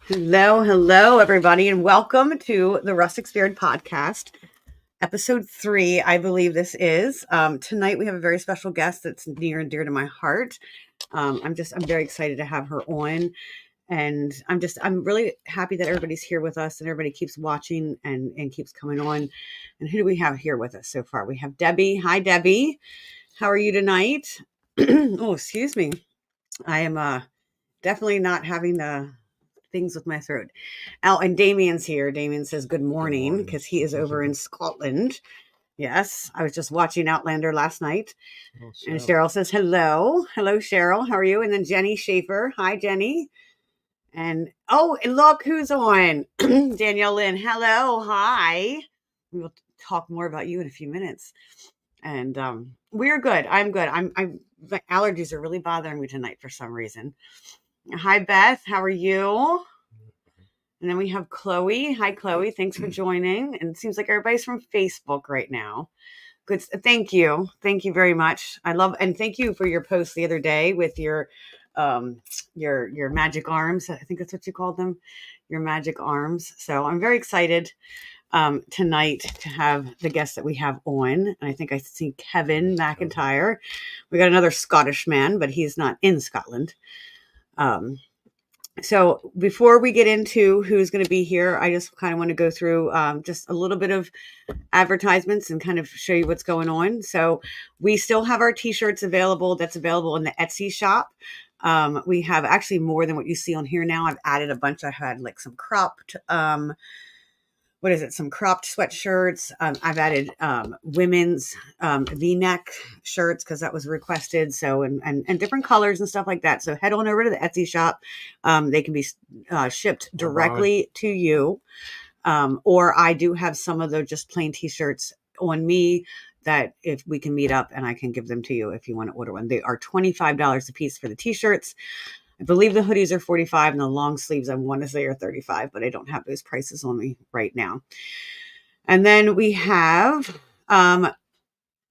Hello, everybody, and welcome to the Rustic podcast, episode 3. I believe this is. Tonight we have a very special guest that's near and dear to my heart. I'm very excited to have her on, and I'm really happy that everybody's here with us and everybody keeps watching and keeps coming on. And who do we have here with us so far? We have Debbie. Hi, Debbie. How are you tonight? Oh, excuse me. I am definitely not having the things with my throat. And Damien's here. Damien says good morning because he is over in Scotland. Yes, I was just watching Outlander last night. And Cheryl says hello. Hello, Cheryl. How are you? And then Jenny Schaefer. Hi, Jenny. And look who's on. Danielle Lynn. Hello. Hi. We'll talk more about you in a few minutes. And we're good. I'm good. My allergies are really bothering me tonight for some reason. Hi, Beth. How are you? And then we have Chloe. Hi, Chloe. Thanks for joining. And it seems like everybody's from Facebook right now. Good. Thank you. Thank you very much. And thank you for your post the other day with your magic arms. I think that's what you called them, your magic arms. So I'm very excited tonight to have the guests that we have on. And I think I see Kevin McIntyre. We got another Scottish man, but he's not in Scotland. So before we get into who's going to be here, I just kind of want to go through just a little bit of advertisements and kind of show you what's going on. So we still have our t-shirts available. That's available in the Etsy shop. We have actually more than what you see on here now. I've added a bunch. I had like some cropped some cropped sweatshirts. I've added women's V-neck shirts because that was requested. So, and different colors and stuff like that. So head on over to the Etsy shop. They can be shipped directly to you. Or I do have some of the just plain t-shirts on me that if we can meet up and I can give them to you if you want to order one. They are $25 a piece for the t-shirts. I believe the hoodies are $45 and the long sleeves I want to say are $35, but I don't have those prices on me right now. And then we have our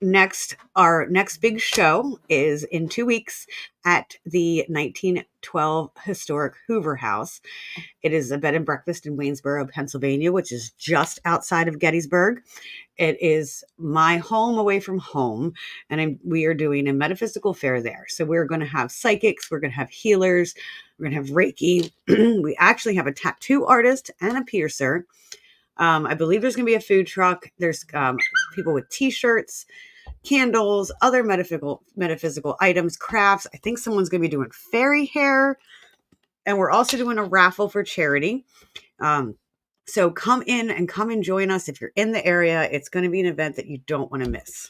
next big show is in 2 weeks at the 1912 historic Hoover House. It is a bed and breakfast in Waynesboro, Pennsylvania, which is just outside of Gettysburg. It is my home away from home, and we are doing a metaphysical fair there. So we're going to have psychics, we're going to have healers, we're going to have Reiki. We actually have a tattoo artist and a piercer. I believe there's going to be a food truck. There's people with t-shirts, candles, other metaphysical items, crafts. I think someone's going to be doing fairy hair. And we're also doing a raffle for charity. So come in and come and join us. If you're in the area, it's going to be an event that you don't want to miss.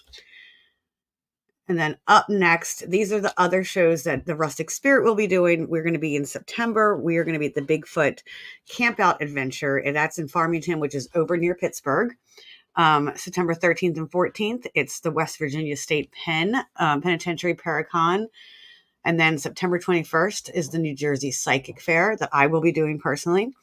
And then up next, these are the other shows that the Rustic Spirit will be doing. We're going to be in September. We are going to be at the Bigfoot Campout Adventure. And that's in Farmington, which is over near Pittsburgh. September 13th and 14th. It's the West Virginia State Penitentiary Paracon. And then September 21st is the New Jersey Psychic Fair that I will be doing personally.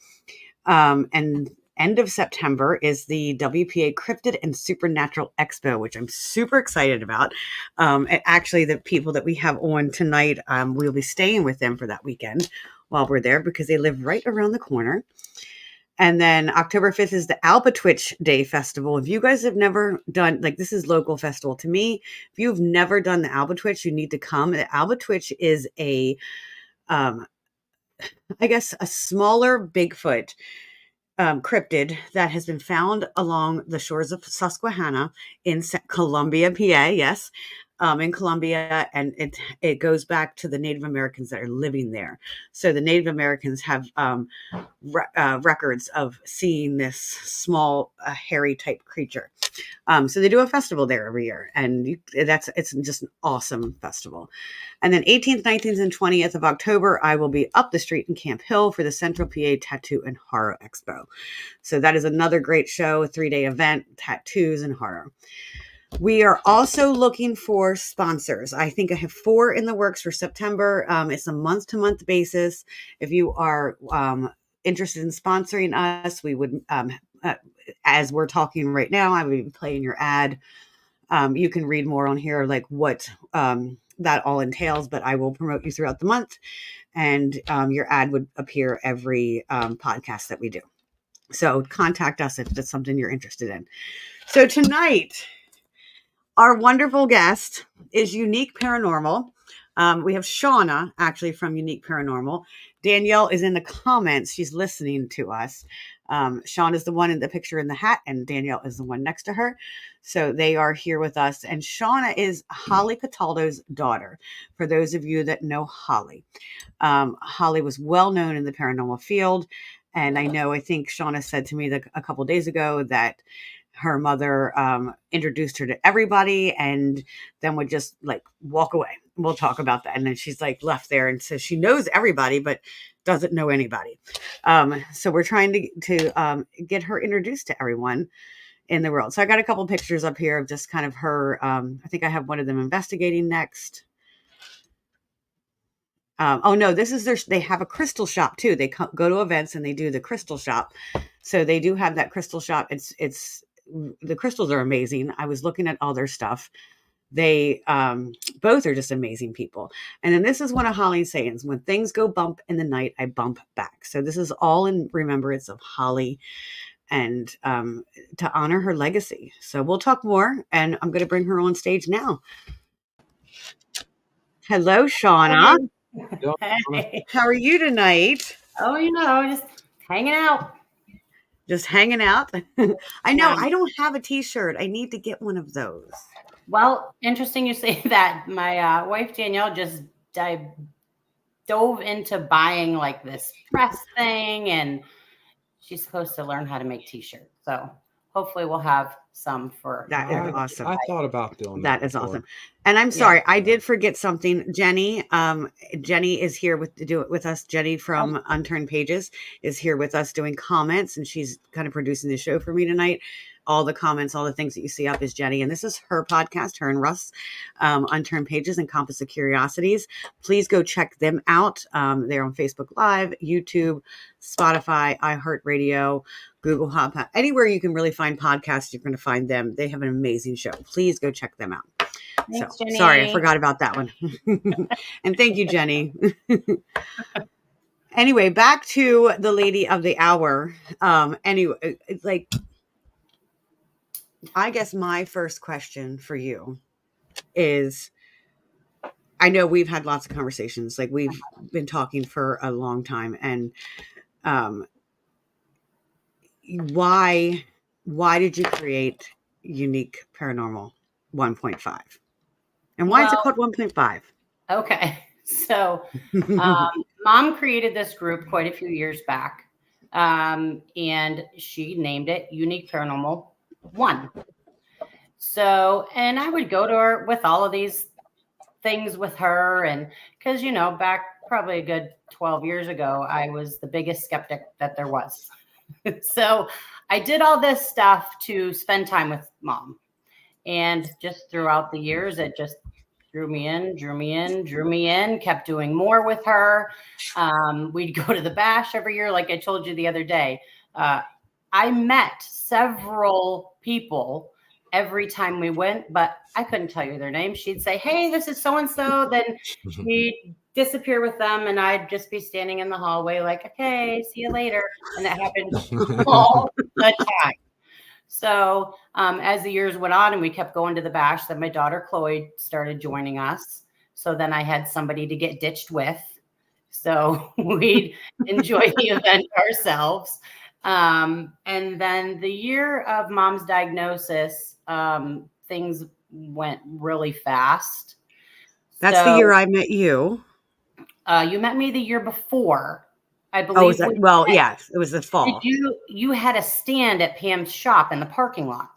And end of September is the WPA Cryptid and Supernatural Expo, which I'm super excited about. Actually, the people that we have on tonight, we'll be staying with them for that weekend while we're there because they live right around the corner. And then October 5th is the Alpatwitch Day Festival. If you guys have never done, this is local festival to me. If you've never done the Alpatwitch, you need to come. The Alpatwitch is a smaller Bigfoot cryptid that has been found along the shores of Susquehanna in Columbia, PA. Yes. In Colombia, and it goes back to the Native Americans that are living there. So the Native Americans have records of seeing this small, hairy type creature. So they do a festival there every year, and it's just an awesome festival. And then 18th, 19th, and 20th of October, I will be up the street in Camp Hill for the Central PA Tattoo and Horror Expo. So that is another great show, a 3-day event, tattoos and horror. We are also looking for sponsors. I think I have 4 in the works for September. It's a month-to-month basis. If you are interested in sponsoring us, we would, as we're talking right now, I would be playing your ad. You can read more on here, like what that all entails, but I will promote you throughout the month. and your ad would appear every podcast that we do. So contact us if that's something you're interested in. So tonight, our wonderful guest is Unique Paranormal. We have Shawnna, actually, from Unique Paranormal. Danielle is in the comments. She's listening to us. Shawn is the one in the picture in the hat, and Danielle is the one next to her. So they are here with us. And Shawnna is Holly Cataldo's daughter, for those of you that know Holly. Holly was well known in the paranormal field. And I think Shawnna said to me that a couple days ago that her mother introduced her to everybody and then would just like walk away. We'll talk about that. And then she's like left there and says she knows everybody, but doesn't know anybody. So we're trying to get her introduced to everyone in the world. So I got a couple pictures up here of just kind of her. I think I have one of them investigating next. Oh no, this is they have a crystal shop too. They go to events and they do the crystal shop. So they do have that crystal shop. It's the crystals are amazing. I was looking at all their stuff. They both are just amazing people. And then this is one of Holly's sayings: when things go bump in the night, I bump back. So this is all in remembrance of Holly and to honor her legacy. So we'll talk more, and I'm going to bring her on stage now. Hello, Shawnna. Hey. How are you tonight? Oh, just hanging out. Just hanging out. I know. I don't have a t-shirt. I need to get one of those. Well, interesting you say that. My wife, Danielle, just dove into buying like this press thing, and she's supposed to learn how to make t-shirts. So hopefully we'll have some for that. Is awesome. I thought about doing that. That is awesome. And I'm sorry, I did forget something. Jenny is here to do it with us. Jenny from Unturned Pages is here with us doing comments, and she's kind of producing the show for me tonight. All the comments, all the things that you see up is Jenny. And this is her podcast, her and Russ, Unturned Pages and Compass of Curiosities. Please go check them out. They're on Facebook Live, YouTube, Spotify, iHeartRadio, Google Hub. Anywhere you can really find podcasts, you're going to find them. They have an amazing show. Please go check them out. Thanks, so Jenny. Sorry, I forgot about that one. And thank you, Jenny. Anyway, back to the lady of the hour. Anyway, it's like, I guess my first question for you is, I know we've had lots of conversations, like we've been talking for a long time, and why did you create Unique Paranormal 1.5? And why is it called 1.5? Okay. So Mom created this group quite a few years back, and she named it Unique Paranormal 1. So, and I would go to her with all of these things with her. And because, back probably a good 12 years ago, I was the biggest skeptic that there was. So I did all this stuff to spend time with Mom. And just throughout the years, it just drew me in, kept doing more with her. We'd go to the bash every year, like I told you the other day. I met several people every time we went, but I couldn't tell you their names. She'd say, hey, this is so-and-so. Then we'd disappear with them, and I'd just be standing in the hallway like, okay, see you later. And that happened all the time. So as the years went on and we kept going to the bash, then my daughter Chloe started joining us. So then I had somebody to get ditched with. So we'd enjoy the event ourselves. And then the year of Mom's diagnosis, things went really fast. That's the year I met you. You met me the year before, I believe. Yes, it was the fall. You had a stand at Pam's shop in the parking lot.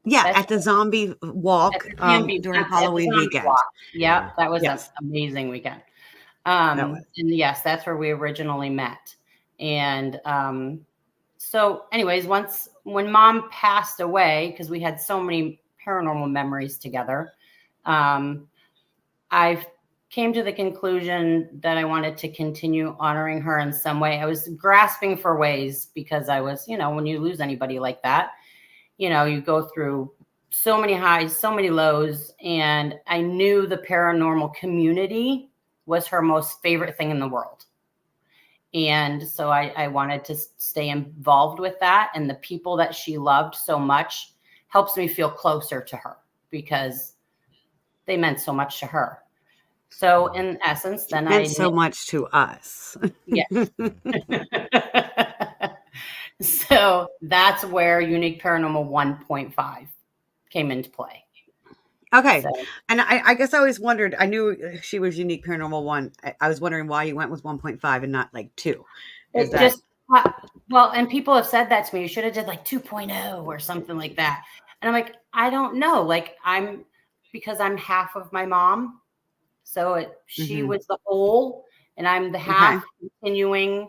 Yeah, at the zombie walk during Halloween weekend. Yeah, that was an amazing weekend. And yes, that's where we originally met. And so anyways, when Mom passed away, because we had so many paranormal memories together, I came to the conclusion that I wanted to continue honoring her in some way. I was grasping for ways because I was, when you lose anybody like that, you go through so many highs, so many lows, and I knew the paranormal community was her most favorite thing in the world. And so I wanted to stay involved with that. And the people that she loved so much helps me feel closer to her because they meant so much to her. So in essence, then Meant I so much to us. yes. So that's where Unique Paranormal 1.5 came into play. Okay. So And I guess I always wondered, I knew she was Unique Paranormal 1. I was wondering why you went with 1.5 and not like 2. Is it that just, well, and people have said that to me. You should have did like 2.0 or something like that. And I'm like, I don't know. Like because I'm half of my mom. So she mhm. was the whole and I'm the Okay. half continuing.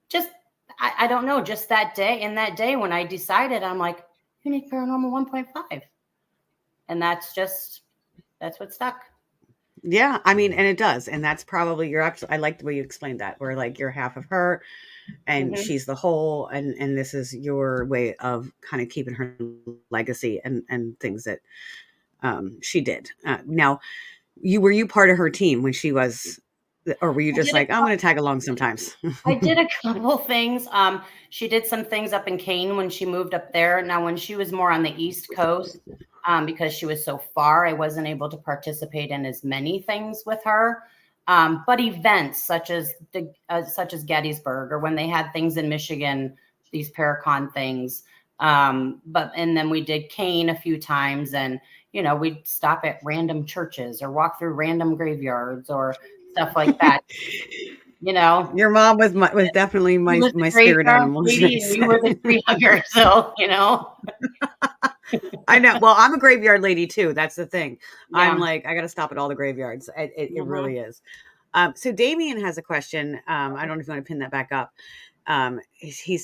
Just, I don't know. Just that day, in that day when I decided, I'm like, Unique Paranormal 1.5. And that's what stuck. Yeah, I mean, and it does. And that's probably you're actually I like the way you explained that. Where like you're half of her and Hmm. she's the whole and this is your way of kind of keeping her legacy and things that she did. Now, you part of her team when she was or were you I just did a like, I'm going to tag along sometimes? I did a couple things. She did some things up in Kane when she moved up there. Now, when she was more on the East Coast, because she was so far, I wasn't able to participate in as many things with her. But events such as Gettysburg, or when they had things in Michigan, these Paracon things. And then we did Kane a few times, and we'd stop at random churches or walk through random graveyards or stuff like that. You know, Your mom was definitely he was the my spirit graveyard animal, should I lady and you were the say. tree hugger. So. I know. Well, I'm a graveyard lady too. That's the thing. I'm Yeah. like, I got to stop at all the graveyards. It Hmm. really is. So Damien has a question. I don't know if you want to pin that back up. He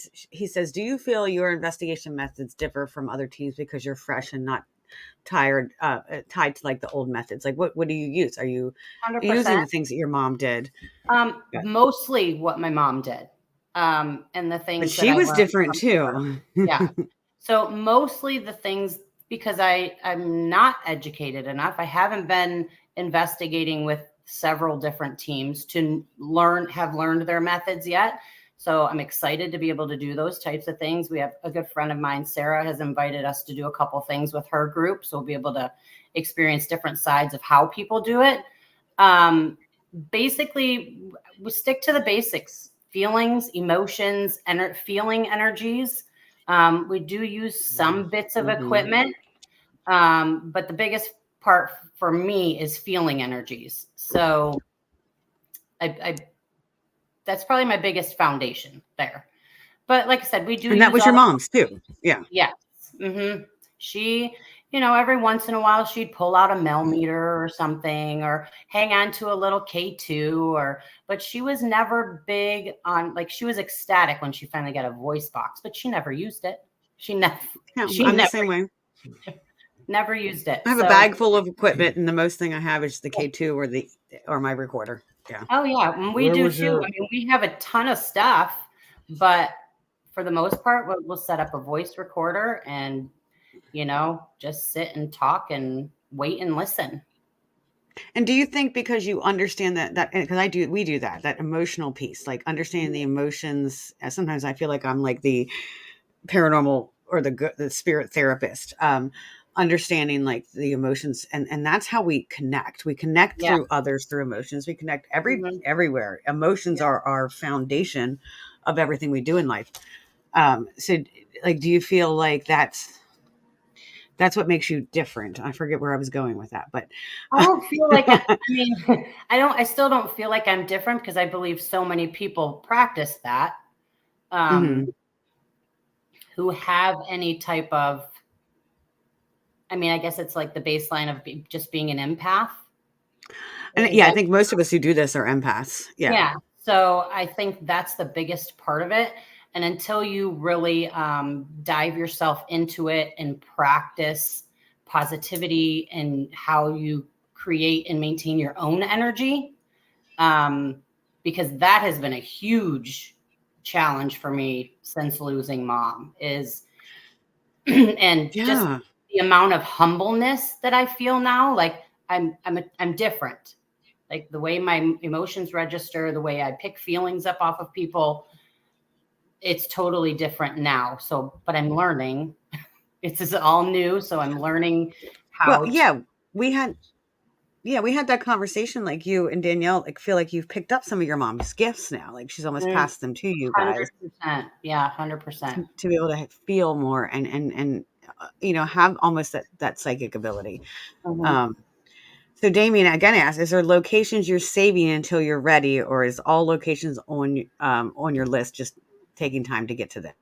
says, do you feel your investigation methods differ from other teams because you're fresh and not tied to like the old methods? Like, what do you use? Are you using 100%. the things that your mom did? Yeah. Mostly what my mom did. And the But things that she I was learned different from her. too. Yeah. So mostly the things, because I'm not educated enough. I haven't been investigating with several different teams to have learned their methods yet. So I'm excited to be able to do those types of things. We have a good friend of mine, Sarah, has invited us to do a couple things with her group. So we'll be able to experience different sides of how people do it. Basically, we stick to the basics: feelings, emotions, and feeling energies. We do use some bits of Mhm. equipment, but the biggest part for me is feeling energies. So I that's probably my biggest foundation there. But like I said, we do And that use was all your the mom's too. Yeah. yes. Hmm. She, every once in a while she'd pull out a millimeter or something or hang on to a little K2 but she was never big on, like, she was ecstatic when she finally got a voice box, but she never used it. She never, Yeah, she I'm the never, same way. never used it. I have a So, bag full of equipment, and the most thing I have is the K2 or my recorder. Yeah. oh yeah, and we Where do was too. your I mean, we have a ton of stuff, but for the most part, we'll set up a voice recorder and just sit and talk and wait and listen. And do you think because you understand that because we do that emotional piece, like understanding the emotions. Sometimes I feel like I'm like the paranormal or the spirit therapist. Understanding like the emotions and that's how we connect. We connect Yeah. through others through emotions. We connect Mhm. everywhere. Emotions Yeah. are our foundation of everything we do in life. So like, do you feel like that's what makes you different? I forget where I was going with that, but I don't feel like I mean, I still don't feel like I'm different because I believe so many people practice that, um, mhm. who have any type of, I mean, I guess it's like the baseline of just being an empath. And Is yeah, I that, think most of us who do this are empaths. Yeah. yeah. So I think that's the biggest part of it. And until you really dive yourself into it and practice positivity and how you create and maintain your own energy, um, because that has been a huge challenge for me since losing mom is and just Yeah. the amount of humbleness that I feel now, like I'm different. Like the way my emotions register, the way I pick feelings up off of people, it's totally different now. So, but I'm learning. It's all new, so I'm learning Well, how to. yeah, we had we had that conversation, like, you and Danielle, like, feel like you've picked up some of your mom's gifts now, like, she's almost passed them to you guys 100%. Yeah, 100%. to be able to feel more and have almost that psychic ability. Mhm. Um, so Damien again asks, is there locations you're saving until you're ready, or is all locations on your list just taking time to get to them?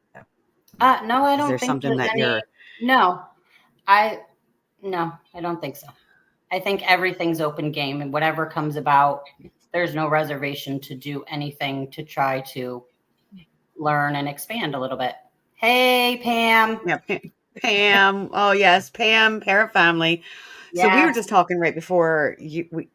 No, I Is there don't think something there's that any. you're No, I no, I don't think so. I think everything's open game, and whatever comes about, there's no reservation to do anything to try to learn and expand a little bit. Hey, Pam. Yeah, Pam. Oh yes, Pam, parent family. So we were Yes, just talking right before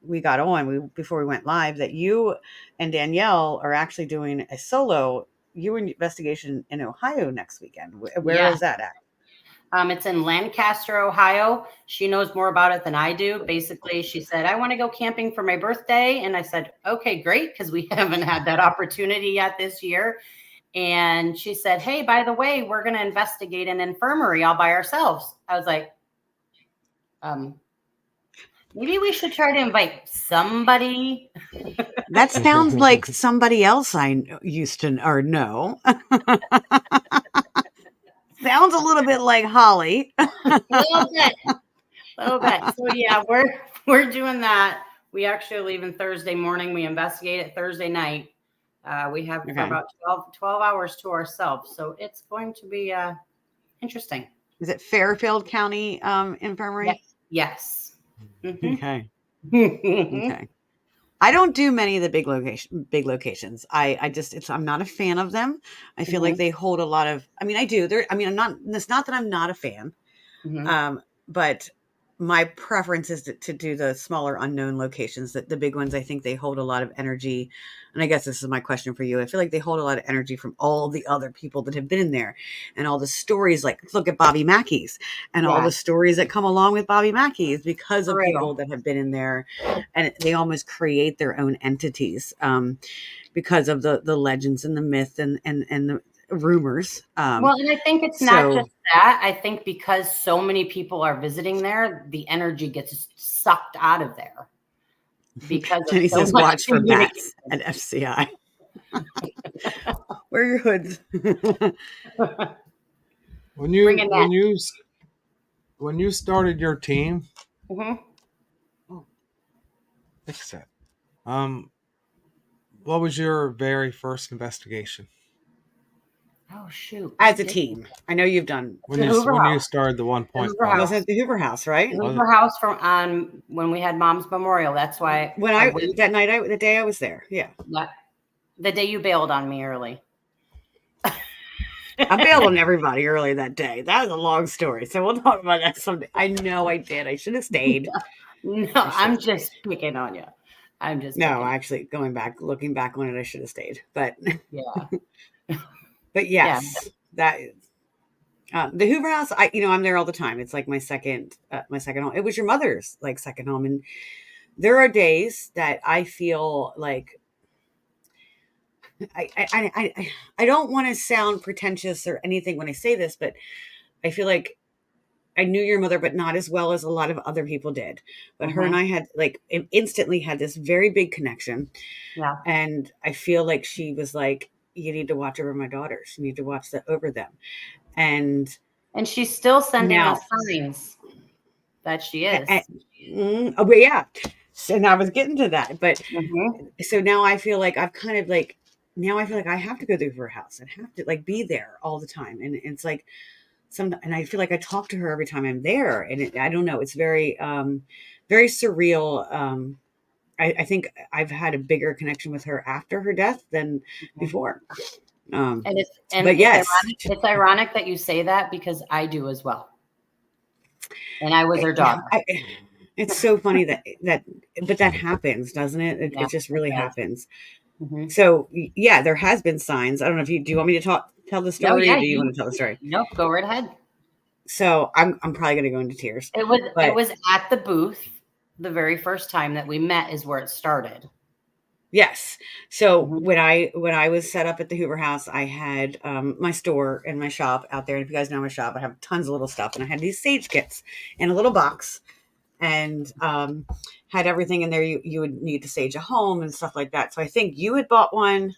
we got on, before we went live, that you and Danielle are actually doing a solo investigation in Ohio next weekend. Where yes. is that at? It's in Lancaster, Ohio. She knows more about it than I do. Basically, she said, I want to go camping for my birthday. And I said, okay, great, because we haven't had that opportunity yet this year. And she said, hey, by the way, we're going to investigate an infirmary all by ourselves. I was like, um, maybe we should try to invite somebody. That sounds like somebody else I used to or know. Sounds a little bit like Holly. A little bit, a little bit. So yeah, we're doing that. We actually are leaving Thursday morning. We investigate it Thursday night. We have for Okay. about 12 hours to ourselves. So it's going to be interesting. Is it Fairfield County Yes. Infirmary? Yes. Mm-hmm. Okay. Okay. I don't do many of the big locations. I'm not a fan of them. I feel like Mm-hmm. they hold a lot of, I mean, I do. I'm not, it's not that I'm not a fan. Mm-hmm. But my preference is to do the smaller unknown locations. That the big ones, I think they hold a lot of energy. And I guess this is my question for you. I feel like they hold a lot of energy from all the other people that have been in there and all the stories. Like, look at Bobby Mackey's and all Yeah, the stories that come along with Bobby Mackey's because for of people real. that have been in there, and they almost create their own entities because of the legends and the myth and the rumors. Well, and I think it's not So just that. I think because so many people are visiting there, the energy gets sucked out of there because of Jenny so says, much watch for communication. bats at FCI. Wear your hoods. When you Bringing that. when you when you started your team, Mm-hmm. Oh, fix that. Um, what was your very first investigation Oh shoot, as what a did team, I know you've done. when the you Hoover when you House? started the The Hoover 1.5? Was House. it the Hoover House, right? The Was it? Hoover House from on when we had Mom's memorial. That's why When I I went. that night, the day I was there, yeah, Yeah, the day you bailed on me early. I bailed on everybody early that day. That was a long story, so we'll talk about that someday. I know I did. I should have stayed. No, I should I'm have stayed. just picking on you. I'm just No, picking. actually, looking back on it, I should have stayed. But Yeah, but yeah. yes, that is. The Hoover House, I'm there all the time. It's like my second home. It was your mother's like second home, and there are days that I feel like I don't want to sound pretentious or anything when I say this, but I feel like I knew your mother, but not as well as a lot of other people did. But her and Mm-hmm. I had like instantly had this very big connection, Yeah. and I feel like she was like, "You need to watch over my daughters. You need to watch over them." And And she's still sending us now, signs that she I, is. oh, but yeah. So now I was getting to that, but Mm-hmm. so now I feel like I've kind of like now I feel like I have to go through her house and have to like be there all the time, and it's like and I feel like I talk to her every time I'm there, and I don't know, it's very surreal. I think I've had a bigger connection with her after her death than before. Um, And but it's yes, ironic. It's ironic that you say that because I do as well. And I was her yeah, daughter. it's so funny but that happens, doesn't it? It, Yeah, it just it really does. happens. Mm-hmm. So yeah, there has been signs. I don't know if do you want me to tell the No, story, yeah, or do you want to tell the story? nope, go right ahead. So I'm probably going to go into tears, It but was at the booth. the very first time that we met is where it started. Yes. So Mhm. when I was set up at the Hoover House, I had my store and my shop out there. And if you guys know my shop, I have tons of little stuff, and I had these sage kits in a little box, and had everything in there you would need to sage a home and stuff like that. So I think you had bought one.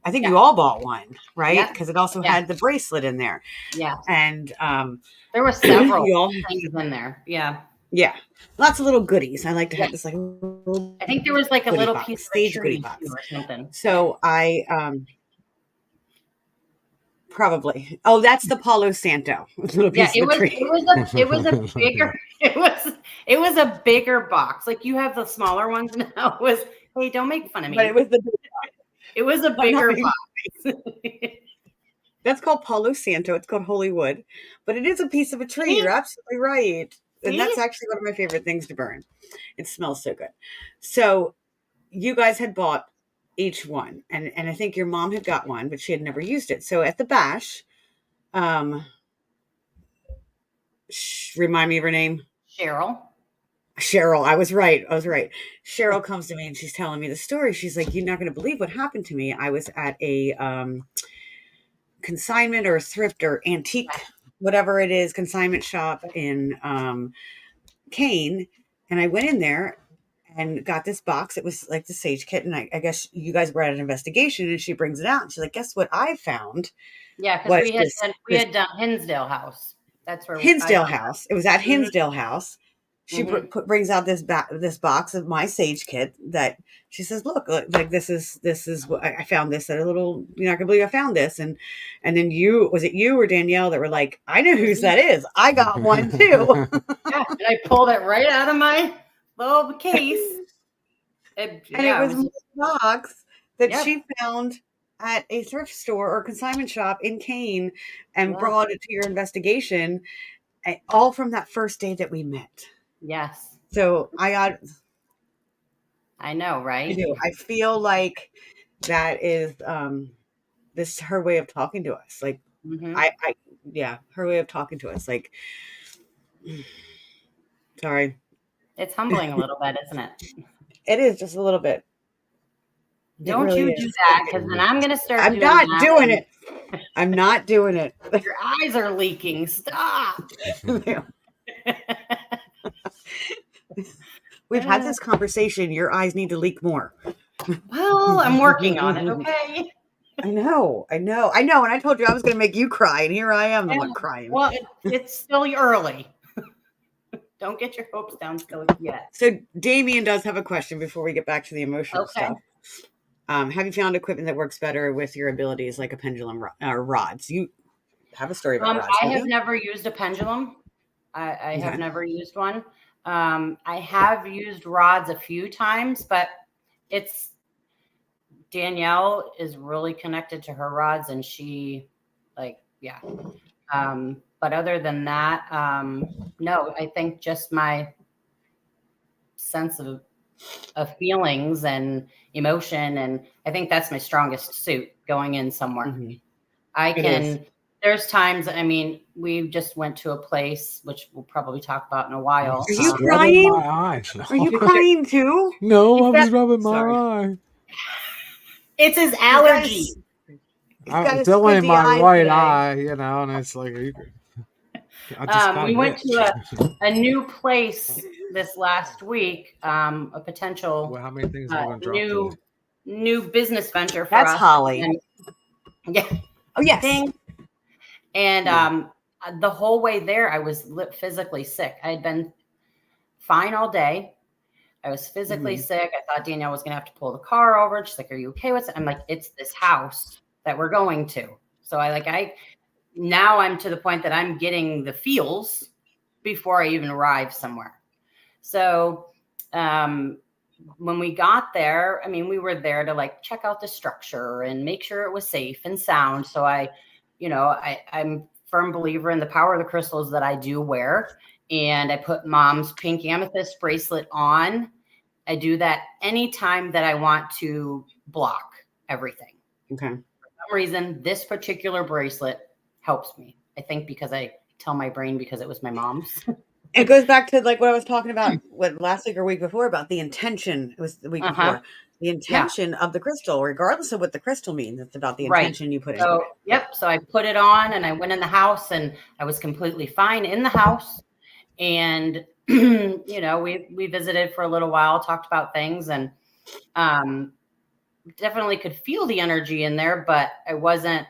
I think Yeah. you all bought one, right? Yep. Because it also Yeah. had the bracelet in there, Yeah. and There were several you all, things in there. Yeah. yeah, lots of little goodies. I like to Yeah. have this like little I think there was like a goodie little piece box, of a stage goodie tree too box. or something. So I probably. Oh, that's the Palo Santo, little Yeah, piece of a tree. it was a bigger it was a bigger box. Like you have the smaller ones now. It was, hey, don't make fun of But it me. was the It was a I'm not bigger making, box. that's called Palo Santo. It's called Holy Wood, but it is a piece of a tree. You're See? absolutely right, and that's See? actually one of my favorite things to burn. It smells so good. So you guys had bought each one, and I think your mom had got one, but she had never used it. So at the bash, um, remind me of her name. Cheryl. Cheryl, I was right. I was right. Cheryl comes to me and she's telling me the story. She's like, "You're not going to believe what happened to me. I was at a consignment or a thrift or antique, whatever it is, consignment shop in Kane, and I went in there and got this box. It was like the sage kit, and I guess you guys were at an investigation, and she brings it out, and she's like, "Guess what I found Yeah, because was this we had done Hinsdale House. That's where I Hinsdale found House. It was at it. Hinsdale House. She Hmm. brings out this box of my sage kit that she says, "Look, like this is what I found this at a little. You're not gonna believe I found this." And then you was it you or Danielle that were like, "I know It was whose me. that is. I got one too." Yeah, and I pulled it right out of my little case. And it Yeah, it was was just, my box that yep. she found at a thrift store or consignment shop in Kane and Yeah. brought it to your investigation, all from that first day that we met. Yes. So I know, I right? do. I feel like that is this her way of talking to us. Like Hmm. I yeah, her way of talking to us. Like sorry. It's humbling a little bit, isn't it? It is just a little bit. It Don't really you do is. that, because then I'm going to start I'm doing not that, doing and it. I'm not doing it. your eyes are leaking. Stop. We've had this conversation. Your eyes need to leak more. Well, I'm working on it. Okay. I know. And I told you I was going to make you cry, and here I am, the Yeah. one crying. Well, it's still early. Don't get your hopes down still yet. So Damien does have a question before we get back to the emotional Okay. stuff. Have you found equipment that works better with your abilities, like a pendulum or rods? You have a story about rods, I don't have you? never used a pendulum. I have Okay. never used one. I have used rods a few times, but it's Danielle is really connected to her rods, and she, like, yeah. But other than that, no, I think just my sense of feelings and emotion, and I think that's my strongest suit going in somewhere. Mm-hmm. I It is. can. There's times. I mean, we just went to a place which we'll probably talk about in a while. Are you Rubbing crying? my eyes. No, Are you crying too? no, I was Got- rubbing my Sorry. eye. It's his He's got allergy. he's got his It's only squinty my eyes right today. eye, and it's like I just got We an went itch. to a new place this last week. A potential Well, how many things are we gonna drop today? new business venture for That's us. Holly. And, yeah. Oh yes. Ding. And Yeah. the whole way there, I was physically sick. I had been fine all day. I was physically Mhm. sick. I thought Danielle was going to have to pull the car over. She's like, "Are you okay with it?" I'm like, "It's this house that we're going to." So now I'm to the point that I'm getting the feels before I even arrive somewhere. So when we got there, I mean, we were there to like check out the structure and make sure it was safe and sound. So I'm a firm believer in the power of the crystals that I do wear. And I put mom's pink amethyst bracelet on. I do that anytime that I want to block everything. Okay. For some reason, this particular bracelet helps me. I think because I tell my brain because it was my mom's. It goes back to like what I was talking about what last week or week before about the intention. It was the week Uh-huh. before. The Yeah. intention of the crystal, regardless of what the crystal means, it's about the Right. intention you put into So, it. Yeah. yep. So I put it on and I went in the house and I was completely fine in the house. And, we visited for a little while, talked about things, and definitely could feel the energy in there, but it wasn't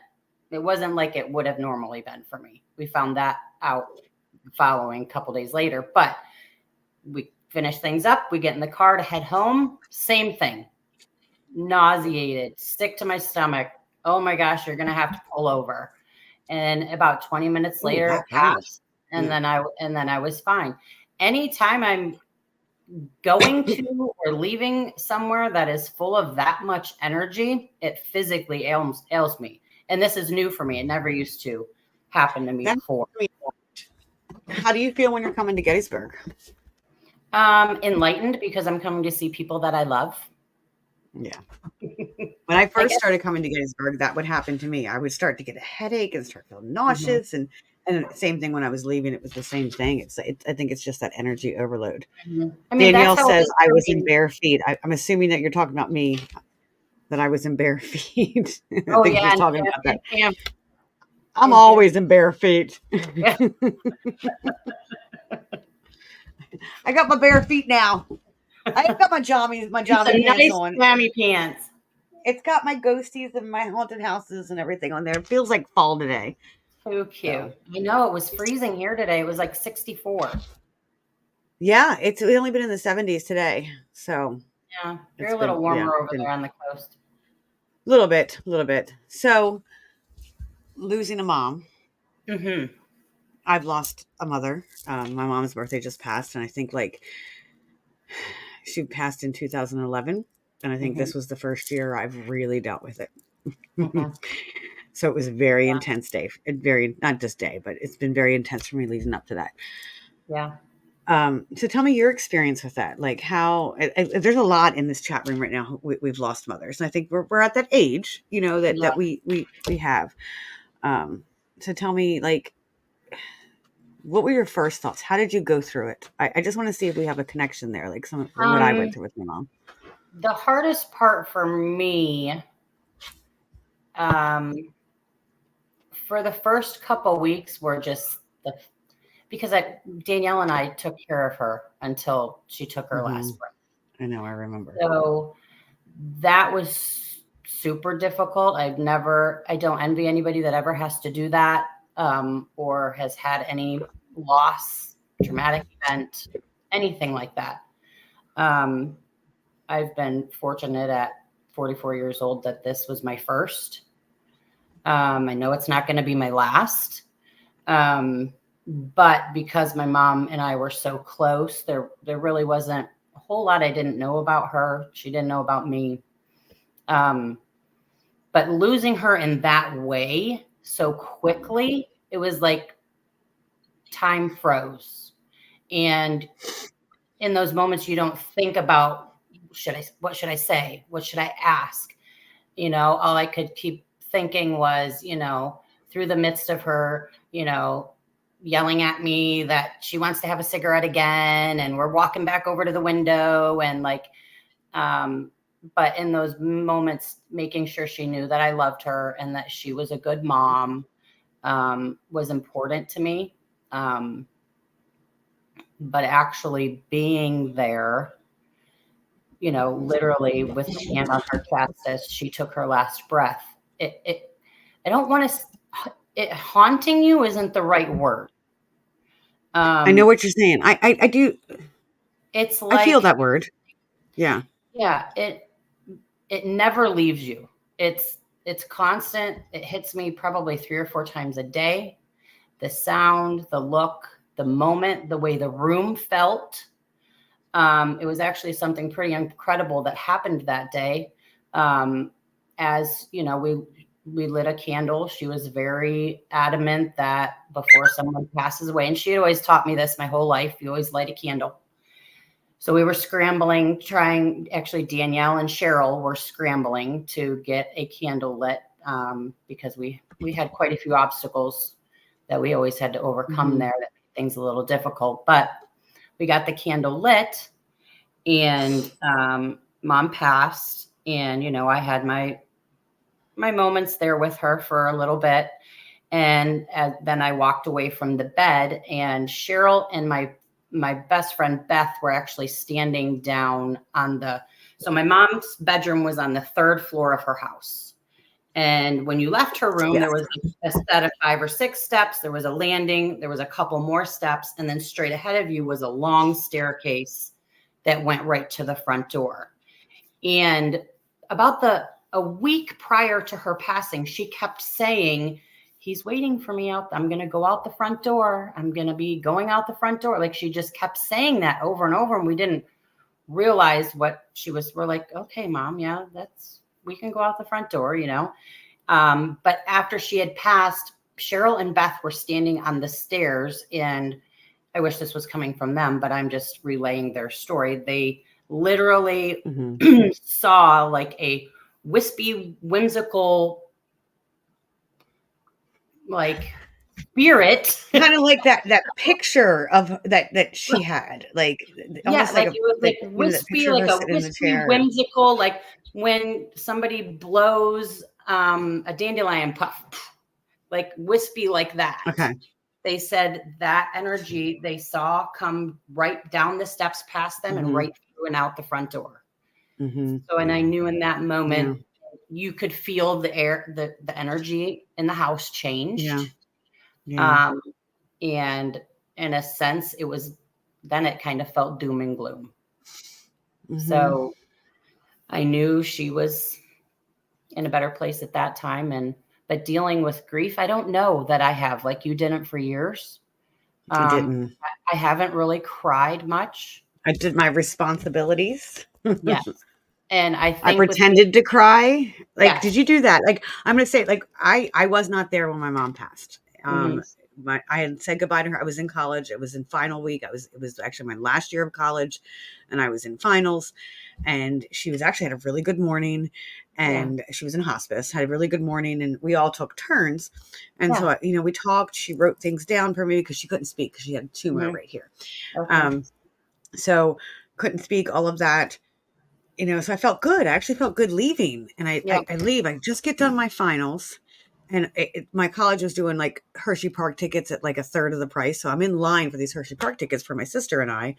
like it would have normally been for me. We found that out following a couple days later, but we finish things up. We get in the car to head home. Same thing. Nauseated, sick to my stomach. Oh my gosh, you're going to have to pull over. And about 20 minutes Ooh, later, it that bad. passed. And Yeah. then I was fine. Anytime I'm going to or leaving somewhere that is full of that much energy, it physically ails me. And this is new for me. It never used to happen to me That- before. How do you feel when you're coming to Gettysburg? Enlightened because I'm coming to see people that I love. Yeah. When I I first guess. started coming to Gettysburg, that would happen to me. I would start to get a headache and start feeling Mhm. nauseous, and same thing when I was leaving. It was the same thing. I think it's just that energy overload. Mhm. I mean, Danielle that's how it says is I for was in me. bare feet. I'm assuming that you're talking about me. That I was in bare feet. I Oh think yeah, she's talking about that. and Pam, I'm and Pam. always in bare feet. Yeah. I got my bare feet now. I've got my And some jammy pants nice on. jammy pants. It's got my ghosties and my haunted houses and everything on there. It feels like fall today. So cute. So I know it was freezing here today. It was like 64. yeah, it's only been in the 70s today. So Yeah, you're it's a little been warmer over been there on the coast. a little bit. So losing a mom. Mm-hmm. I've lost a mother. My mom's birthday just passed, and I think like she passed in 2011, and I think Mm-hmm. this was the first year I've really dealt with it. Mm-hmm. So it was a very intense day. Very not just day, but it's been very intense for me leading up to that. Yeah. So tell me your experience with that. Like how there's a lot in this chat room right now. We've lost mothers, and I think we're at that age, that Yeah. we have. Um, so tell me, like, what were your first thoughts? How did you go through it? I just want to see if we have a connection there, like some from what I went Um, through with my mom. the hardest part for me, um, for the first couple weeks were just because Danielle and I took care of her until she took her Hmm. last breath. I know, I remember. So that was super difficult. I don't envy anybody that ever has to do that, or has had any loss, traumatic event, anything like that. Um, I've been fortunate at 44 years old that this was my first. I know it's not going to be my last. But because my mom and I were so close, there really wasn't a whole lot I didn't know about her. She didn't know about me. But losing her in that way so quickly, it was like time froze. And in those moments, you don't think about what should I say? What should I ask? All I could keep thinking was, through the midst of her, yelling at me that she wants to have a cigarette again. And we're walking back over to the window and like, but in those moments, making sure she knew that I loved her and that she was a good mom, was important to me. But actually being there, literally with my hand on her chest as she took her last breath, I don't want to, it haunting you isn't the right word. I know what you're saying. I do. It's I feel like, that word. Yeah. yeah, it never leaves you. It's constant. It hits me probably 3 or 4 times a day. The sound, the look, the moment, the way the room felt. It was actually something pretty incredible that happened that day. As we lit a candle. She was very adamant that before someone passes away, and she had always taught me this my whole life, you always light a candle. So we were scrambling, actually Danielle and Cheryl were scrambling to get a candle lit, because we had quite a few obstacles that we always had to overcome there that things a little difficult. But we got the candle lit, and Mom passed, and I had my moments there with her for a little bit. And then I walked away from the bed, and Cheryl and my best friend Beth were actually standing down so my mom's bedroom was on the 3rd floor of her house. And when you left her room, Yes. there was a set of 5 or 6 steps. There was a landing. There was a couple more steps. And then straight ahead of you was a long staircase that went right to the front door. And about a week prior to her passing, she kept saying, he's waiting for me out. I'm going to go out the front door. I'm going to be going out the front door. Like, she just kept saying that over and over. And we didn't realize what she was. We're like, okay, Mom, yeah, we can go out the front door, But after she had passed, Cheryl and Beth were standing on the stairs, and I wish this was coming from them, but I'm just relaying their story. They literally saw like a wispy, whimsical, like, spirit. Kind of like that picture of that she had, like almost like it was like that wispy, picture of like her a sitting in the wispy, chair. whimsical, like when somebody blows a dandelion puff, like wispy like that. Okay. They said that energy they saw come right down the steps past them and right through and out the front door. So, and I knew in that moment, you could feel the air, the energy in the house changed. Yeah. And in a sense, then it kind of felt doom and gloom. So I knew she was in a better place at that time. But dealing with grief, I don't know that I have, like you didn't for years. I didn't. I haven't really cried much. I did my responsibilities. Yes. And I think I pretended to cry. Like, Yes. Did you do that? Like, I'm going to say, like, I was not there when my mom passed. I had said goodbye to her. I was in college. It was in final week. It was actually my last year of college, and I was in finals. And she was actually had a really good morning, and she was in hospice, had a really good morning, and we all took turns. And so, we talked. She wrote things down for me because she couldn't speak because she had a tumor right here. Okay. So couldn't speak, all of that. So I felt good. I actually felt good leaving, and I leave. I just get done my finals, and my college was doing like Hershey Park tickets at like a third of the price. So I'm in line for these Hershey Park tickets for my sister and I.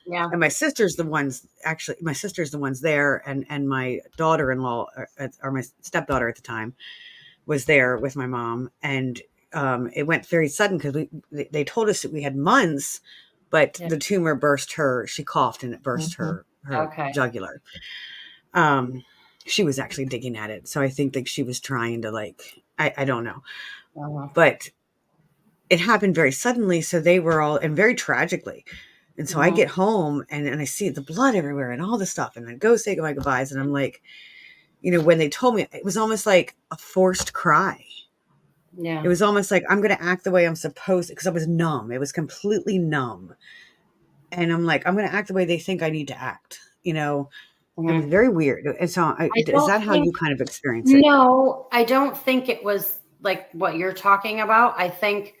Yeah. And my sister's the ones there, and my daughter-in-law, or my stepdaughter at the time, was there with my mom, and it went very sudden because they told us that we had months, but the tumor burst her. She coughed and it burst her jugular. She was actually digging at it, so I think that she was trying to I don't know, but it happened very suddenly. So they were all, and very tragically. And so I get home and I see the blood everywhere and all this stuff, and I go say my goodbyes, and I'm like, when they told me, it was almost like a forced cry. Yeah. It was almost like I'm going to act the way I'm supposed to, because I was numb. It was completely numb. And I'm like, I'm going to act the way they think I need to act. It was very weird. And so is that how you kind of experience it? No, I don't think it was like what you're talking about. I think,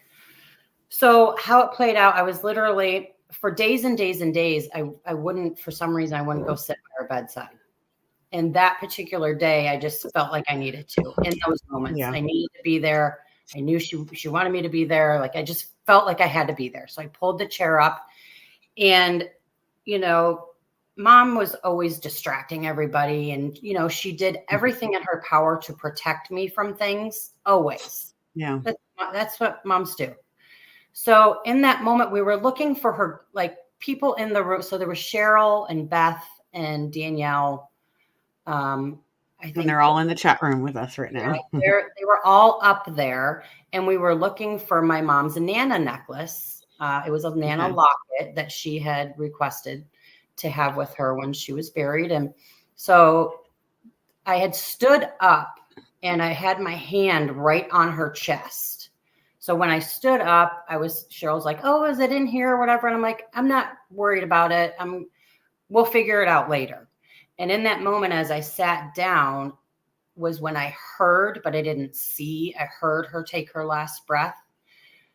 so how it played out, I was literally, for days and days and days, I wouldn't, for some reason, I wouldn't go sit by her bedside. And that particular day, I just felt like I needed to, in those moments. Yeah. I needed to be there. I knew she wanted me to be there. Like, I just felt like I had to be there. So I pulled the chair up, and, Mom was always distracting everybody. And, she did everything in her power to protect me from things, always. Yeah. That's what moms do. So in that moment, we were looking for her, like, people in the room. So there was Cheryl and Beth and Danielle. I think, and they're all in the chat room with us right now. They were all up there, and we were looking for my mom's Nana necklace. It was a Nana locket that she had requested to have with her when she was buried. And so I had stood up, and I had my hand right on her chest. So when I stood up, Cheryl's like, "Oh, is it in here or whatever?" And I'm like, "I'm not worried about it. We'll figure it out later." And in that moment, as I sat down, was when I heard, but I didn't see, I heard her take her last breath.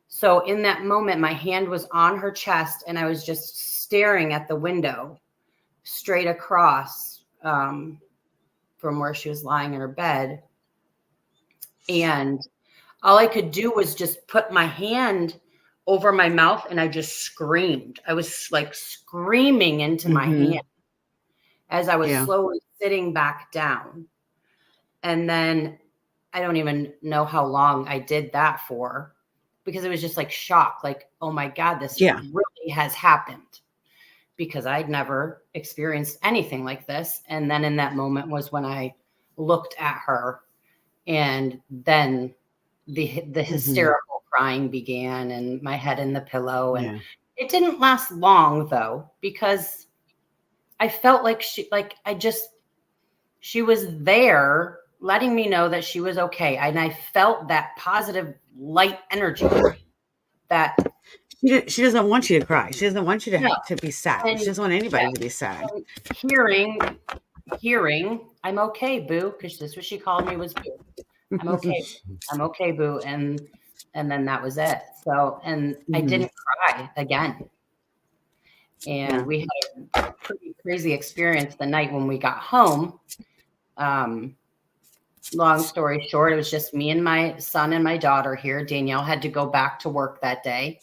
So in that moment, my hand was on her chest and I was just staring at the window straight across from where she was lying in her bed. And all I could do was just put my hand over my mouth and I just screamed. I was like screaming into my hand as I was slowly sitting back down. And then I don't even know how long I did that for, because it was just like shock, like, oh my God, this really has happened, because I'd never experienced anything like this. And then in that moment was when I looked at her, and then the hysterical crying began and my head in the pillow. And it didn't last long though, because I felt like she was there letting me know that she was okay. And I felt that positive light energy that she doesn't want you to cry. She doesn't want you to be sad. She doesn't want anybody to be sad. Hearing, I'm okay, boo, because this is what she called me, was boo. I'm okay. I'm okay, boo. And then that was it. So, and I didn't cry again. And we had a pretty crazy experience the night when we got home. Long story short, it was just me and my son and my daughter here. Danielle had to go back to work that day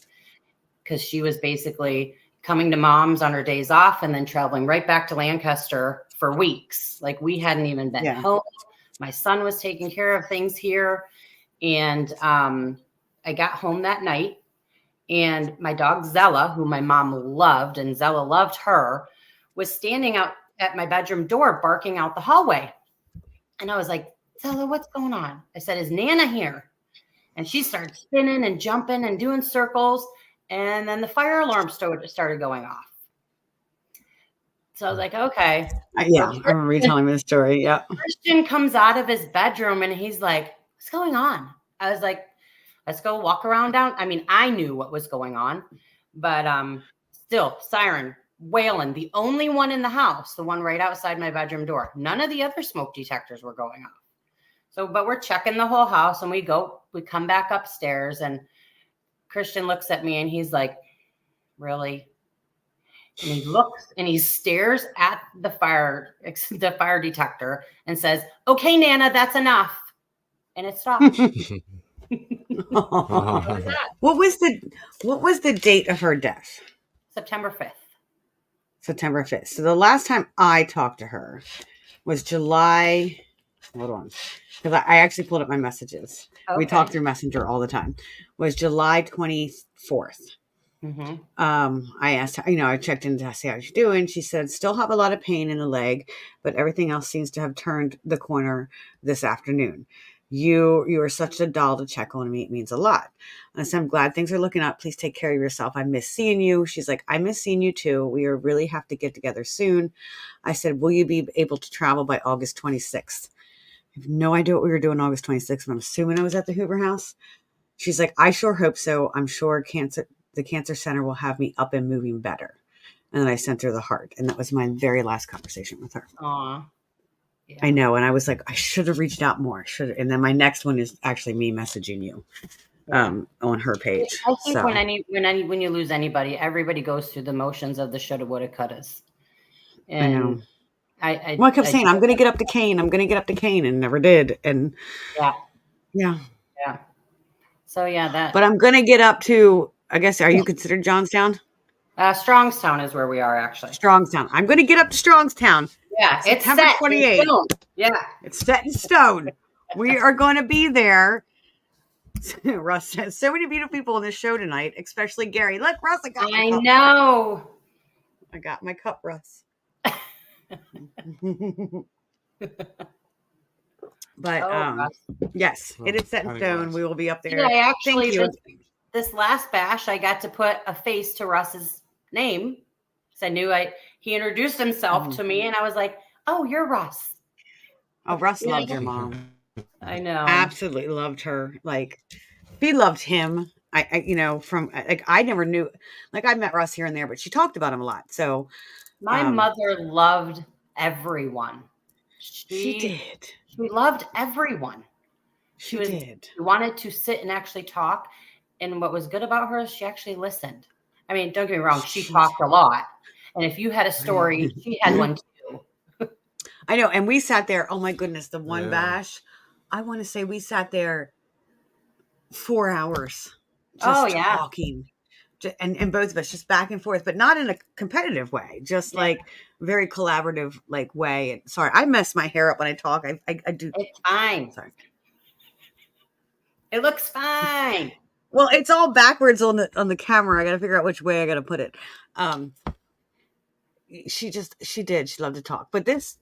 because she was basically coming to mom's on her days off and then traveling right back to Lancaster for weeks. Like, we hadn't even been home. My son was taking care of things here. And I got home that night, and my dog Zella, who my mom loved and Zella loved her, was standing out at my bedroom door barking out the hallway. And I was like, Zella, what's going on? I said, is Nana here? And she started spinning and jumping and doing circles. And then the fire alarm started going off. So I was like, okay. I remember you telling me the story. Yeah. Christian comes out of his bedroom and he's like, what's going on? I was like, let's go walk around down. I mean, I knew what was going on, but still, siren, wailing, the only one in the house, the one right outside my bedroom door. None of the other smoke detectors were going off. So, but we're checking the whole house, and we come back upstairs, and Christian looks at me and he's like, really? And he looks and he stares at the fire detector and says, okay, Nana, that's enough. And it stopped. What was the date of her death? September 5th. September 5th. So the last time I talked to her was July. Hold on. Because I actually pulled up my messages. Okay. We talk through Messenger all the time. Was July 24th. I asked her, I checked in to see how she's doing. She said, still have a lot of pain in the leg, but everything else seems to have turned the corner this afternoon. You are such a doll to check on me. It means a lot. And I said, I'm glad things are looking up. Please take care of yourself. I miss seeing you. She's like, I miss seeing you too. We really have to get together soon. I said, will you be able to travel by August 26th? I have no idea what we were doing August 26th, but I'm assuming I was at the Hoover House. She's like, I sure hope so. I'm sure the cancer center will have me up and moving better. And then I sent her the heart. And that was my very last conversation with her. Aww. Yeah. I know. And I was like, I should have reached out more. And then my next one is actually me messaging you on her page. I think when you lose anybody, everybody goes through the motions of the shoulda, woulda, couldas. And I know. I kept saying, I'm going to get up to Kane. I'm going to get up to Kane, and never did. And yeah. So that. But I'm going to get up to, I guess, are you considered Johnstown? Strongstown is where we are, actually. Strongstown. I'm going to get up to Strongstown. Yeah, September 28th. Yeah, it's set in stone. We are going to be there. Russ says, so many beautiful people in this show tonight, especially Gary. Look, Russ, I got my cup. I know. I got my cup, Russ. But yes, it is set in stone. We will be up there. Yeah, actually, this last bash, I got to put a face to Russ's name. So I knew he introduced himself to me, and I was like, "Oh, you're Russ." Oh, Russ loved your mom. I know, absolutely loved her. Like, he loved him. I never knew. Like, I met Russ here and there, but she talked about him a lot. So my mother loved everyone. She did. She loved everyone. She did. She wanted to sit and actually talk. And what was good about her is she actually listened. I mean, don't get me wrong, she She's- talked a lot. And if you had a story, she had one too. I know. And we sat there. Oh my goodness. The one Yeah. bash. I want to say we sat there 4 hours Oh, just yeah. talking. And both of us just back and forth, but not in a competitive way, just Yeah. like very collaborative like way. And sorry, I mess my hair up when I talk. I do. It's fine. Sorry. It looks fine. Well, it's all backwards on the camera. I got to figure out which way I got to put it. She loved to talk, but this,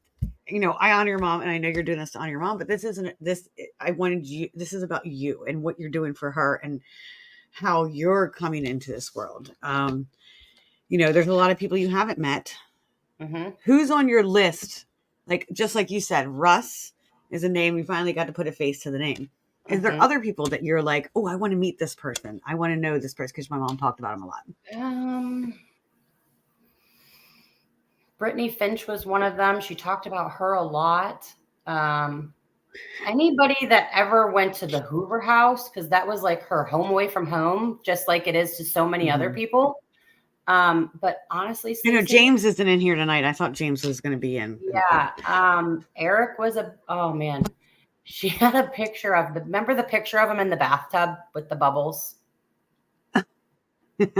I honor your mom, and I know you're doing this to honor your mom, but this isn't this. I wanted you. This is about you and what you're doing for her and how you're coming into this world. There's a lot of people you haven't met. Mm-hmm. Who's on your list? Like, just like you said, Russ is a name. We finally got to put a face to the name. Is there other people that you're like, oh, I want to meet this person. I want to know this person because my mom talked about him a lot. Brittany Finch was one of them. She talked about her a lot. Anybody that ever went to the Hoover House, because that was like her home away from home, just like it is to so many other people. But honestly, James isn't in here tonight. I thought James was going to be in. Yeah. Eric was oh man, she had a picture of remember the picture of him in the bathtub with the bubbles? Do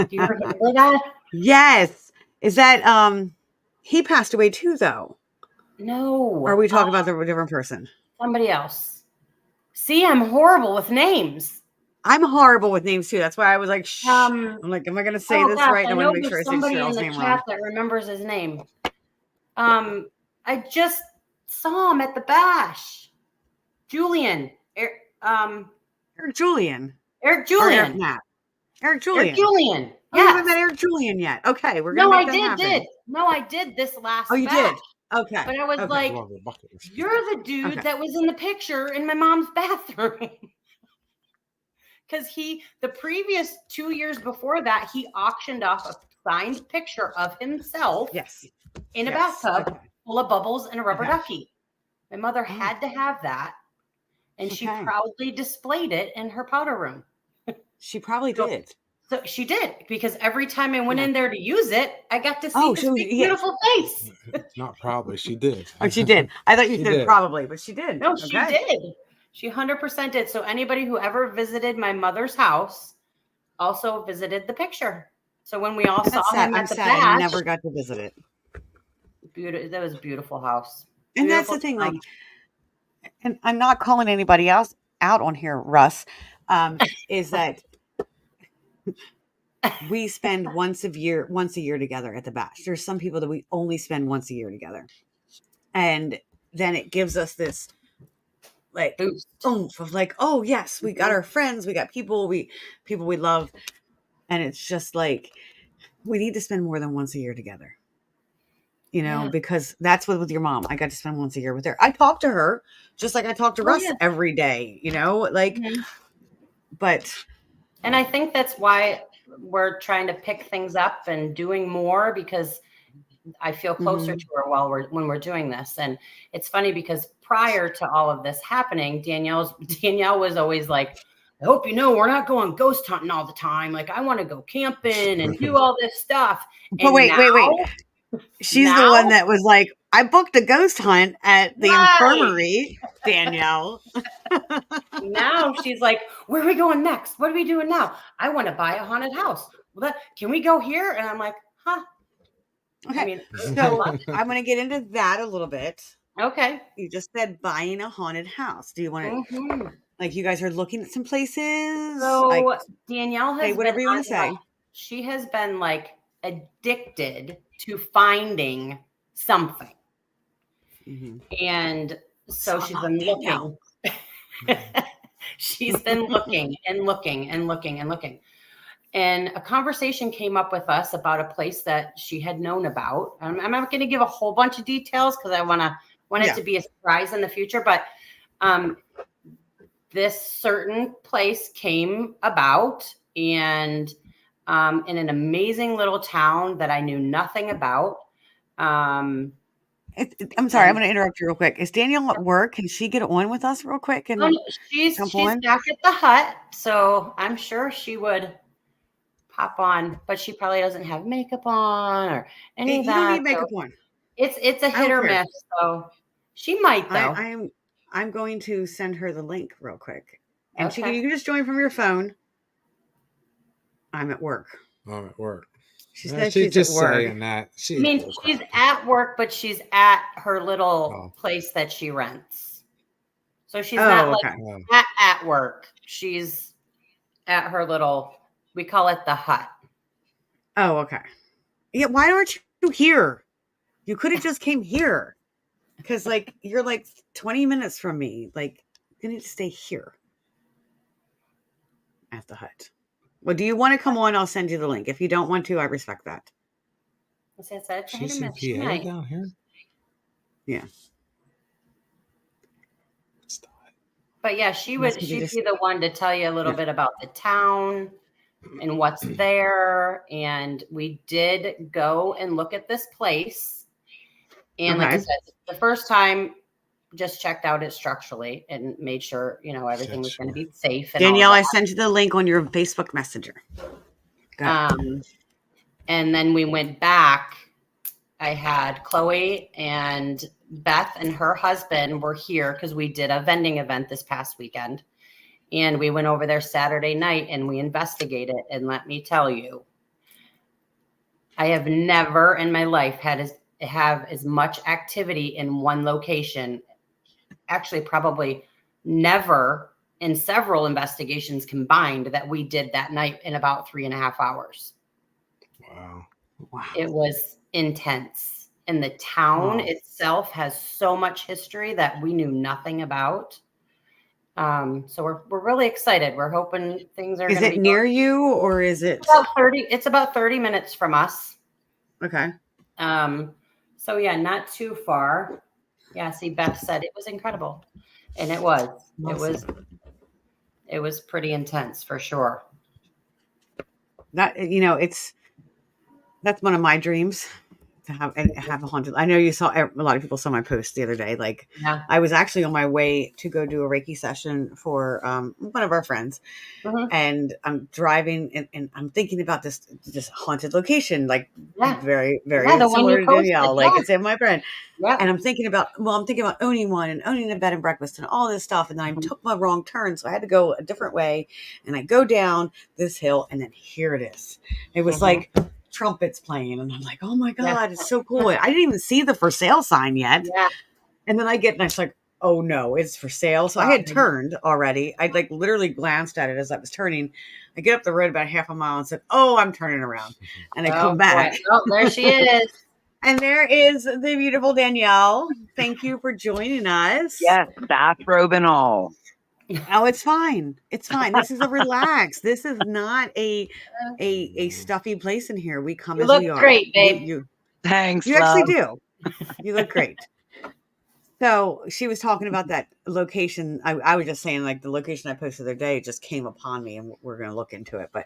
you remember that? Yes. Is that, he passed away too, though? No. Or are we talking about a different person? Somebody else. See, I'm horrible with names. I'm horrible with names too. That's why I was like, shh. I'm like, am I going to say this right? And I want to make sure I say Cheryl's name wrong. That remembers his name. I just saw him at the bash. Julian. Eric Julian. Eric Julian. Eric Knapp. Eric Julian. Eric Julian. Yes. I haven't met Eric Julian yet. Okay, we're gonna make that happen. No, I did this last. Oh, you bash. did. Okay. But I was like, you're the dude that was in the picture in my mom's bathroom. Because the previous 2 years before that, he auctioned off a signed picture of himself in a bathtub full of bubbles and a rubber ducky. My mother had to have that. And she proudly displayed it in her powder room. She probably did. So she did, because every time I went in there to use it, I got to see this big, beautiful face. Not probably, she did. Oh, she did. I thought you said probably, but she did. No, she did. She 100% did. So anybody who ever visited my mother's house also visited the picture. So when we all saw him at the bash, I never got to visit it. That was a beautiful house. And that's the thing, like, and I'm not calling anybody else out on here, Russ, is that we spend once a year together at the bash. There's some people that we only spend once a year together. And then it gives us this like oomph of like, oh yes, we got our friends, we got people we love. And it's just like, we need to spend more than once a year together. Because that's what with your mom. I got to spend once a year with her. I talk to her just like I talk to Russ every day, but. And I think that's why we're trying to pick things up and doing more, because I feel closer to her when we're doing this. And it's funny because prior to all of this happening, Danielle was always like, I hope we're not going ghost hunting all the time. Like, I want to go camping and do all this stuff. But wait. She's the one that was like, I booked a ghost hunt at the infirmary, Danielle. Now she's like, where are we going next? What are we doing now? I want to buy a haunted house. Can we go here? And I'm like, huh. Okay. So I'm going to get into that a little bit. Okay. You just said buying a haunted house. Do you want to, like, you guys are looking at some places? So Danielle has whatever you want to say. She has been like addicted to finding something. And so she's been looking. She's been looking and looking and looking and looking. And a conversation came up with us about a place that she had known about. I'm not going to give a whole bunch of details because I want it to be a surprise in the future. But this certain place came about, and in an amazing little town that I knew nothing about. I'm sorry, I'm And going to interrupt you real quick. Is Danielle at work? Can she get on with us real quick oh, and no, she's jump on? back at the hut, so I'm sure she would pop on, but she probably doesn't have makeup on or any of You don't that. need So makeup on. it's a I hit don't or care. miss. So she might I, though. I'm I'm going to send her the link real quick, and Okay. you can just join from your phone. I'm at work. I'm at work. She says She's she's at just work. saying that. I She's mean, bull she's crap. at work, but she's at her little Oh, place that she rents. So she's not Oh, like okay. oh, at work. She's at her little, we call it the hut. Oh, okay. Yeah, why aren't you here? You could have just came here. Because like you're like 20 minutes from me. Like you need to stay here at the hut. Well, do you want to come on? I'll send you the link. If you don't want to, I respect that. I said, it's a hit or she's in miss. She PA might. down here. Yeah. But yeah, Unless we could she'd just be the one to tell you a little yeah. bit about the town and what's there. And we did go and look at this place. And like I Okay. said, the first time just checked out it structurally and made sure, everything Shit, was going to sure. be safe and all of Danielle, I that. sent you the link on your Facebook Messenger. Go ahead. And then we went back. I had Chloe and Beth and her husband were here because we did a vending event this past weekend. And we went over there Saturday night and we investigated. And let me tell you, I have never in my life have as much activity in one location. Actually, probably never in several investigations combined that we did that night in about 3.5 hours. Wow. Wow. It was intense. And the town itself has so much history that we knew nothing about. So we're really excited. We're hoping things are Is going to it be near you or is it It's about 30 minutes from us. okay? So yeah, not too far. Yeah, see, Beth said it was incredible. And it was. Awesome. It was pretty intense for sure. That that's one of my dreams to have a haunted. I know a lot of people saw my post the other day. Like Yeah. I was actually on my way to go do a Reiki session for one of our friends, Mhm. and I'm driving and I'm thinking about this haunted location, like Yeah. very Yeah, very the one you similar to posted. Danielle. Like it's in my brain. Yeah. And I'm thinking about owning one and owning a bed and breakfast and all this stuff. And then I took my wrong turn. So I had to go a different way. And I go down this hill and then here it is. It was like trumpets playing. And I'm like, oh my Yeah. God, it's so cool. I didn't even see the for sale sign yet. Yeah. And then I was like, oh no, it's for sale. So I had turned already. I like literally glanced at it as I was turning. I get up the road about half a mile and said, oh, I'm turning around. And I come back. Boy. Oh, there she is. And there is the beautiful Danielle. Thank you for joining us. Yes, bathrobe and all. Oh, it's fine. It's fine. This is a relax. This is not a stuffy place in here. We come You as look we are. great, babe. Thanks, You actually love. do. You look great. So she was talking about that location. I was just saying, like the location I posted the other day just came upon me, and we're going to look into it. But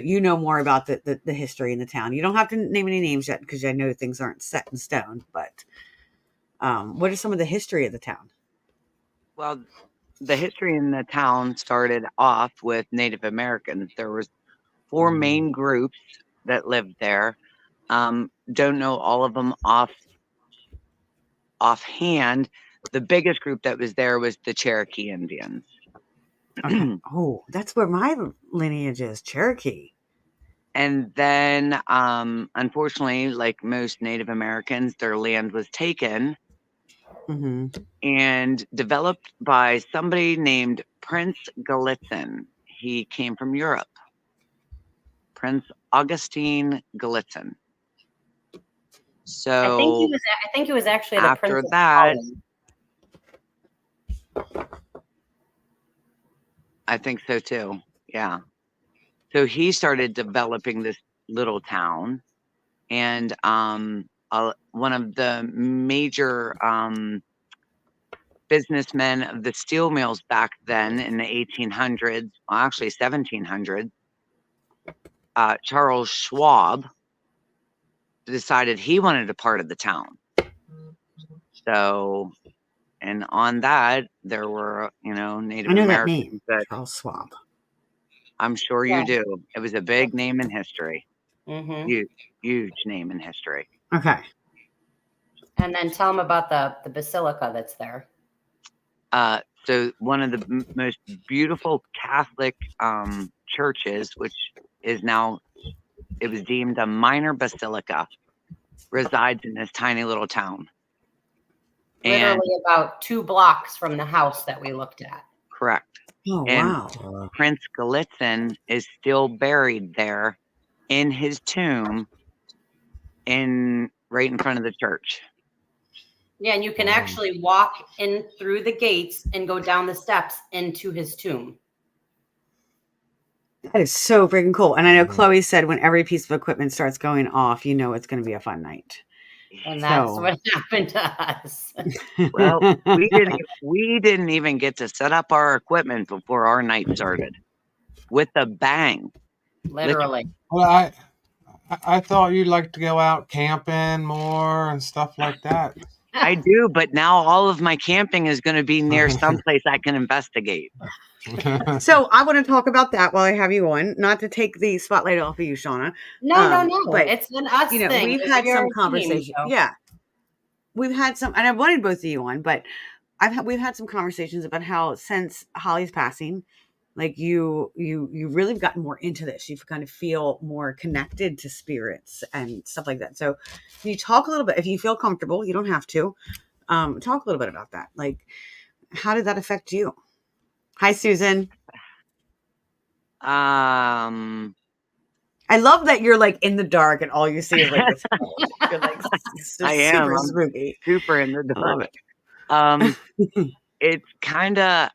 you know more about the history in the town. You don't have to name any names yet because I know things aren't set in stone. But what is some of the history of the town? Well, the history in the town started off with Native Americans. There was 4 main groups that lived there. Don't know all of them offhand. The biggest group that was there was the Cherokee Indians. Okay. Oh, that's where my lineage is, Cherokee. And then, unfortunately, like most Native Americans, their land was taken and developed by somebody named Prince Gallitzin. He came from Europe. Prince Augustine Gallitzin. So I think he was actually the after Prince of that, Holland. I think so too. Yeah. So he started developing this little town, and one of the major businessmen of the steel mills back then in the 1800s, well, actually 1700s, Charles Schwab, decided he wanted a part of the town. So, and on that, there were, I Native know that name, Americans that Charles Schwab. I'm sure Yeah. you do. It was a big name in history. Mm-hmm. Huge, huge name in history. Okay. And then tell them about the basilica that's there. So one of the most beautiful Catholic churches, which is now, it was deemed a minor basilica, resides in this tiny little town. And Literally about 2 blocks from the house that we looked at. correct. Oh, And wow. Prince Gallitzin is still buried there in his tomb right in front of the church. Yeah, and you can Wow. actually walk in through the gates and go down the steps into his tomb. That is so freaking cool. And I know Mhm. Chloe said when every piece of equipment starts going off, it's going to be a fun night. And that's So- what happened to us. Well, we didn't even get to set up our equipment before our night started with a bang. Literally. Well, I thought you'd like to go out camping more and stuff like that. I do, but now all of my camping is going to be near someplace I can investigate. So I want to talk about that while I have you on, not to take the spotlight off of you, Shawnna. No. but, It's an us thing. We've had We are some a team, conversation. so. Yeah. We've had some, and I wanted both of you on, but we've had some conversations about how since Holly's passing, like you really have gotten more into this. You kind of feel more connected to spirits and stuff like that. So can you talk a little bit, if you feel comfortable, you don't have to, talk a little bit about that. Like, how did that affect you? Hi, Susan. Um, I love that you're like in the dark and all you see is like this. You're like I am. super I'm spooky. super in the I love dark. it. It's kind of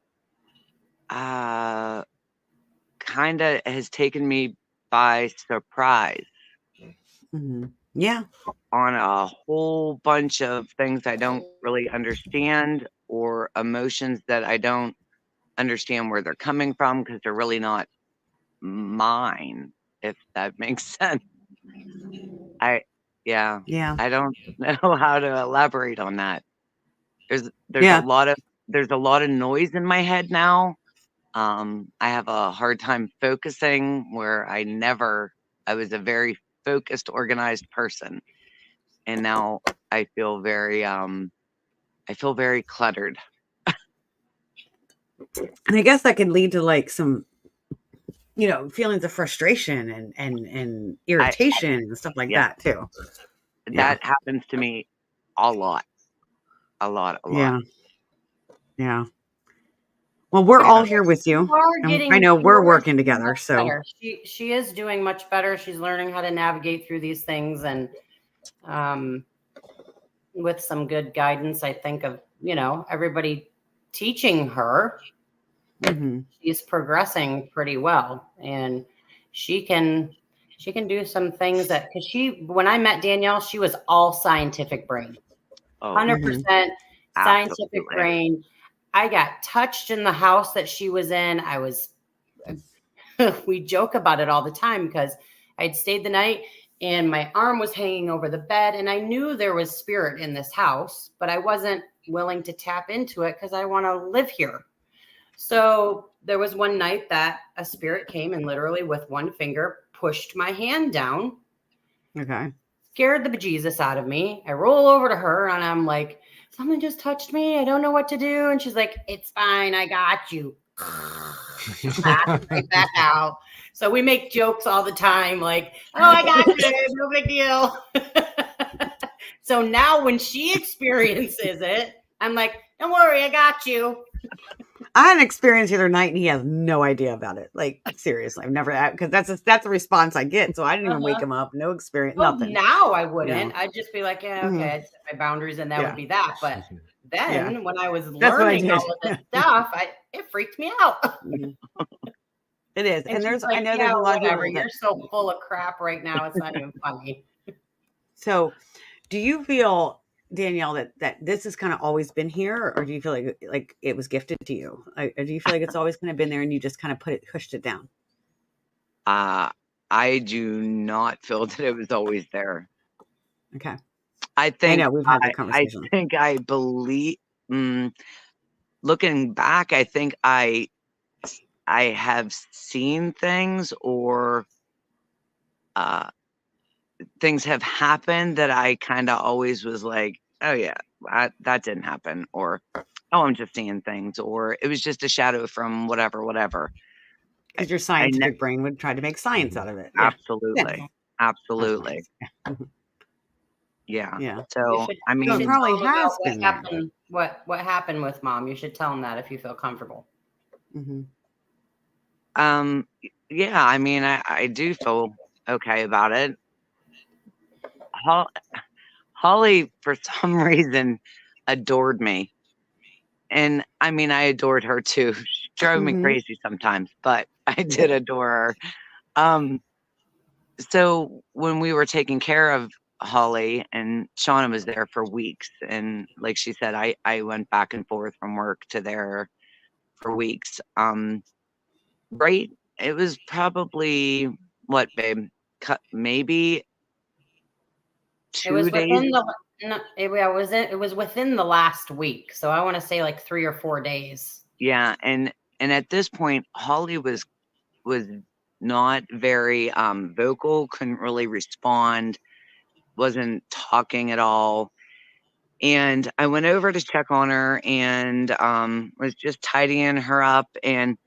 has taken me by surprise Mm-hmm. Yeah. on a whole bunch of things I don't really understand, or emotions that I don't understand where they're coming from because they're really not mine, if that makes sense. Yeah. I don't know how to elaborate on that. There's Yeah. a lot of noise in my head now. I have a hard time focusing where I was a very focused, organized person. And now I feel very cluttered. And I guess that can lead to like some, feelings of frustration and irritation and stuff like Yeah. that too. That happens to me a lot. A lot. Yeah. Yeah. Well, we're all here with you. And I know we're working together. So better. She is doing much better. She's learning how to navigate through these things, and with some good guidance, I think, of everybody teaching her, she's progressing pretty well, and she can do some things that, because when I met Danielle, she was all scientific brain, 100% scientific Absolutely. brain. I got touched in the house that she was in. We joke about it all the time because I'd stayed the night and my arm was hanging over the bed, and I knew there was spirit in this house, but I wasn't willing to tap into it because I want to live here. So there was one night that a spirit came and literally with one finger pushed my hand down. Okay. Scared the bejesus out of me. I roll over to her and I'm like, someone just touched me. I don't know what to do. And she's like, it's fine. I got you. Right back out. So we make jokes all the time, like, oh, I got you. No big deal. So now when she experiences it, I'm like, don't worry, I got you. I had an experience the other night and he has no idea about it. Like, seriously, I've never, because that's a response I get. So I didn't even wake him up. No experience, Well, nothing. now I wouldn't. I'd just be like, yeah, okay, I'd set my boundaries and that would be that. But then when I was learning all of this stuff, it freaked me out. It is. And there's, I know there's a lot of people You're so full of crap right now. It's not even funny. So do you feel, Danielle, that this has kind of always been here, or do you feel like it was gifted to you? Or do you feel like it's always kind of been there and you just kind of pushed it down? I do not feel that it was always there. Okay. I I think know we've had that I conversation. think I believe. Looking back, I think I have seen things, or uh, things have happened that I kind of always was like, oh yeah, that didn't happen, or oh, I'm just seeing things, or it was just a shadow from whatever, whatever. I, Because your I ne- scientific brain would try to make science out of it. Yeah. Yeah. absolutely, That's absolutely, nice. Yeah. Mhm. yeah. Yeah. So I So it You should mean, probably tell him about has what been there. happened. What happened with mom? You should tell him that if you feel comfortable. Hmm. um, yeah. I mean, I do feel okay about it. Hol- Holly, for some reason, adored me. And I mean, I adored her too. She drove me Hmm. crazy sometimes, but I Yeah. did adore her. Um, so when we were taking care of Holly, and Shawnna was there for weeks, and like she said, I went back and forth from work to there for weeks. Right? It was probably what, babe? Maybe It 2 was days. within the no, it was within the last week. So I want to say like 3 or 4 days. Yeah, and at this point, Holly was not very vocal, couldn't really respond, wasn't talking at all. And I went over to check on her, and was just tidying her up, and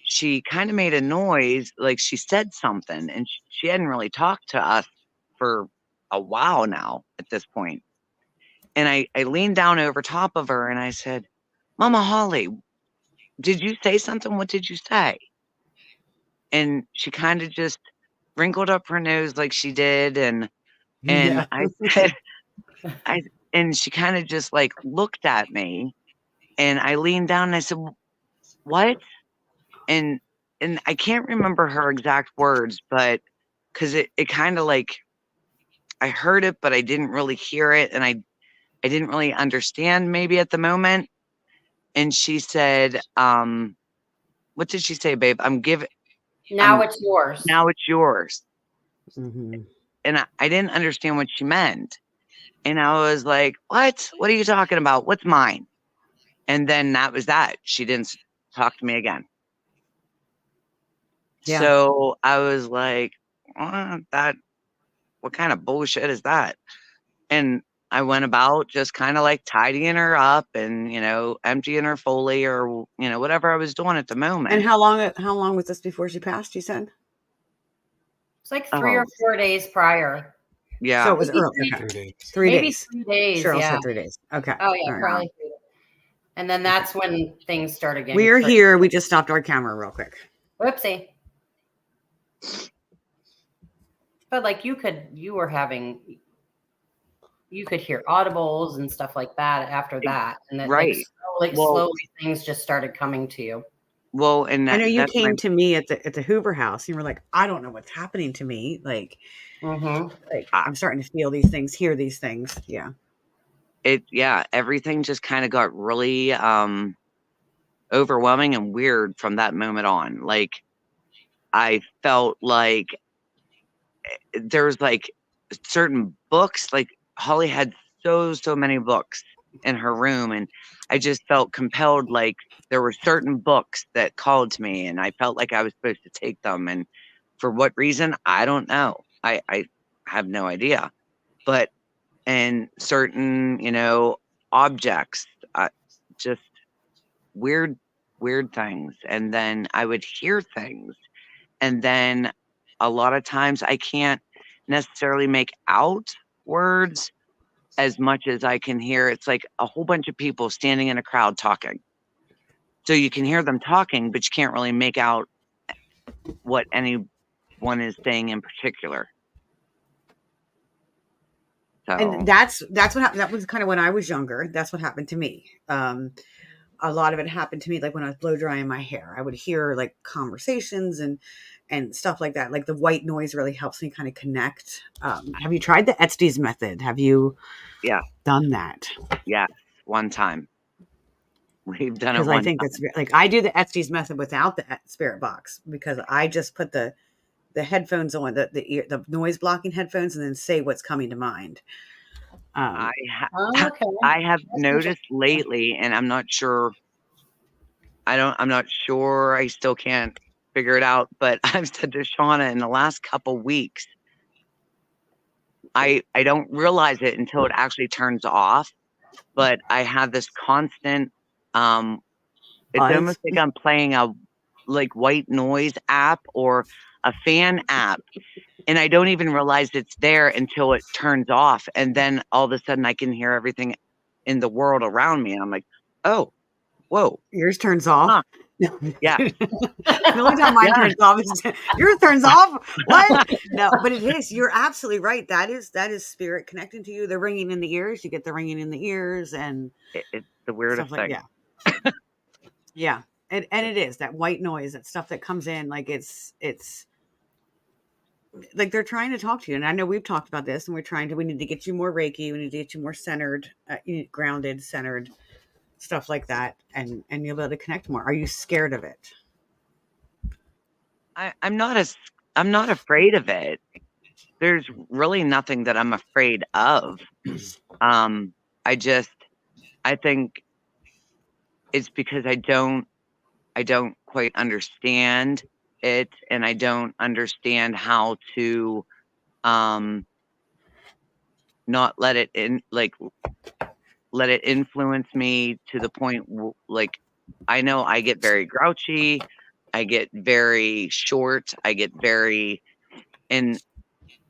she kind of made a noise like she said something, and she hadn't really talked to us for a while now at this point. And I leaned down over top of her and I said, Mama Holly, did you say something? What did you say? And she kind of just wrinkled up her nose like she did, and Yeah. I said, I and she kind of just like looked at me, and I leaned down and I said, "What?" And I can't remember her exact words, but because it kind of like I heard it, but I didn't really hear it, and I didn't really understand maybe at the moment. And she said, "What did she say, babe? Now I'm it's yours. now it's yours." Hmm. And I didn't understand what she meant. And I was like, "What? What are you talking about? What's mine?" And then that was that. She didn't talk to me again. Yeah. So I was like, that what kind of bullshit is that? And I went about just kind of like tidying her up and, emptying her Foley, or, whatever I was doing at the And moment. how long was this before she passed, you said? It's like three Oh, or 4 days prior. So yeah. it was Maybe early. three, Okay. 3 days. 3 days. 3 days. Cheryl Yeah. said 3 days. Okay. Oh yeah, All right. probably 3 days. And then Okay. that's when things started getting We're crazy. here. We just stopped our camera real quick. Whoopsie. But like you could hear audibles and stuff like that after that. And that like Right. Well, slowly things just started coming to you. and I know you that's my, came to me at the Hoover House. You were like, I don't know what's happening to me. Mm-hmm. I'm starting to feel these things, hear these things. Yeah. yeah, everything just kind of got really, overwhelming and weird from that moment on. Like, I felt like there's like certain books, like Holly had so many books in her room, and I just felt compelled, like there were certain books that called to me, and I felt like I was supposed to take them. And for what reason, I don't know. I have no idea. But and certain, objects, just weird weird things. And then I would hear things, and then a lot of times I can't necessarily make out words as much as I can hear. It's like a whole bunch of people standing in a crowd talking. So you can hear them talking, but you can't really make out what anyone is saying in particular. And So that's what happened. That was kind of when I was younger. That's what happened to me. A lot of it happened to me like when I was blow drying my hair. I would hear like conversations and stuff like that. Like the white noise really helps me kind of connect. Have you tried the Etsy's method? Have you yeah, done that? yeah, one time. We've done it Because I one think time. that's like I do the Etsy's method without the spirit box because I just put the headphones on the noise blocking headphones and then say what's coming to mind. Um, Oh, okay. I have That's noticed interesting. lately, and I'm not sure. I'm not sure. I still can't figure it out. But I've said to Shawnna in the last couple weeks, I don't realize it until it actually turns off. But I have this constant. It's buzz. almost like I'm playing a like white noise app or a fan app, and I don't even realize it's there until it turns off, and then all of a sudden I can hear everything in the world around me, and I'm like, oh, whoa, Yours turns off. huh, No. yeah, The only time mine yeah. turns off is yours turns off. What? No, but it is. You're absolutely right. That is spirit connecting to you. The ringing in the ears. You get the ringing in the ears and It's the weirdest stuff like thing. yeah, yeah. And it is that white noise, that stuff that comes in. Like it's like they're trying to talk to you. And I know we've talked about this, and we need to get you more Reiki. We need to get you more centered, grounded, centered, stuff like that, and you'll be able to connect more. Are you scared of it? I'm not I'm not afraid of it. There's really nothing that I'm afraid of. Um, I just I think it's because I don't quite understand it, and I don't understand how to um not let it in like let it influence me to the point like I know I get very grouchy, I get very short, I get very and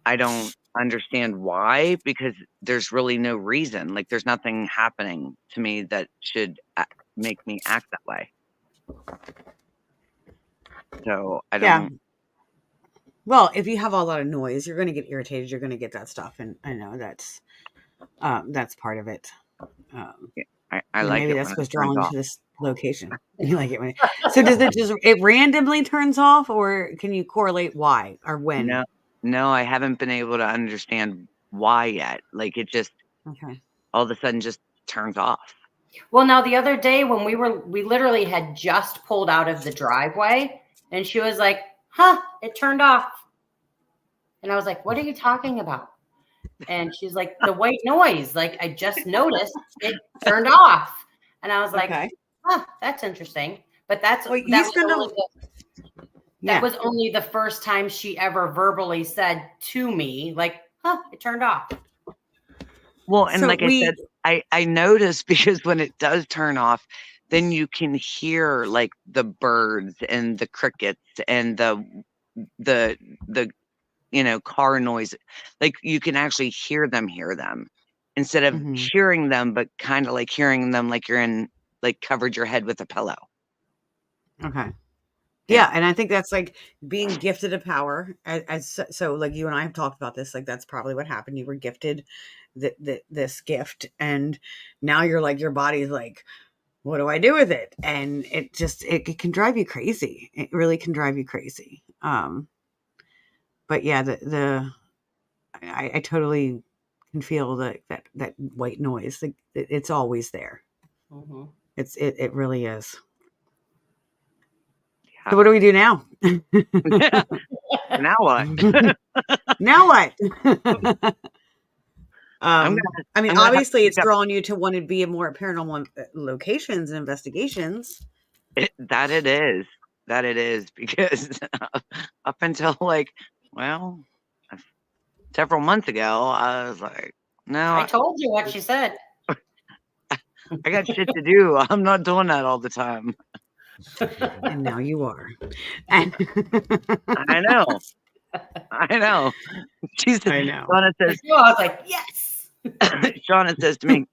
I don't understand why because there's really no reason. Like there's nothing happening to me that should make me act that way. So I Yeah. don't. Well, if you have a lot of noise, you're going to get irritated. You're going to get that stuff, and I know that's part of it. Um, I like Maybe it that's when it what's turns drawing you off. to this location. You like it when so does it randomly turns off, or can you correlate why or when? No, no, I haven't been able to understand why yet. Like it just Okay. all of a sudden just turns off. Well, now the other day when we literally had just pulled out of the driveway and she was like, huh, it turned off. And I was like, what are you talking about? And she's like, the white noise. Like, I just noticed it turned off. And I was like, Okay. huh, that's interesting. But Well, you spend a that yeah. was only the first time she ever verbally said to me, like, huh, it turned off. Well, and So like I said, I notice because when it does turn off, then you can hear like the birds and the crickets and the car noise. Like you can actually hear them instead of mhm. hearing them, but kind of like hearing them like you're in like covered your head with a pillow. Okay. Yeah. Yeah, and I think that's like being gifted a power so like you and I have talked about this, like that's probably what happened. You were gifted this gift, and now you're like your body's like, what do I do with it? And it can drive you crazy. It really can drive you crazy. But yeah, I totally can feel that white noise. Like it's always there. Mm-hmm. It really is. Yeah. So what do we do now? Now what? Now what? I'm I mean, gonna have to obviously, pick it's drawing you to want to be in more paranormal locations and investigations. that it is because up until like well several months ago I was like no I told you what she said. I got shit to do. I'm not doing that all the time. And now you are. And I know. I know. She's I know. Shawnna I says was like, yes. Shawnna says to me,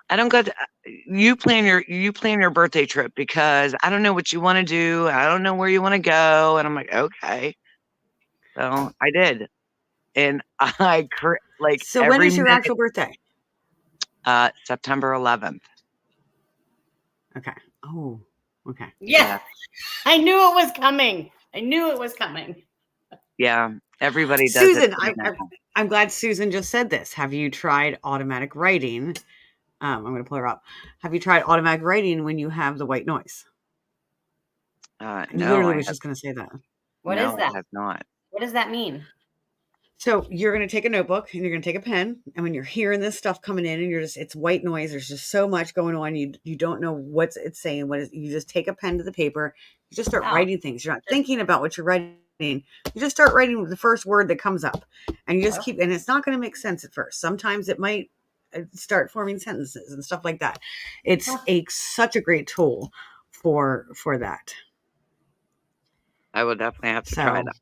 I don't got to, you plan your birthday trip because I don't know what you want to do. I don't know where you want to go. And I'm like, okay. So I did. And like So when every is your minute, actual birthday? September 11th. Okay. Oh, okay. Yeah. I knew it was coming. I knew it was coming. Yeah. Everybody does it. Susan, I'm glad Susan just said this. Have you tried automatic writing? I'm going to pull her up. Have you tried automatic writing when you have the white noise? You No, literally I was have, just going to say that. What is no, that? I have not. What does that mean? So you're going to take a notebook and you're going to take a pen. And when you're hearing this stuff coming in and it's white noise, there's just so much going on. You don't know what it's saying. You just take a pen to the paper. You just start writing things. You're not thinking about what you're writing. You just start writing the first word that comes up, and you just keep, and it's not going to make sense at first. Sometimes it might start forming sentences and stuff like that. It's such a great tool for that. I will definitely have to try that.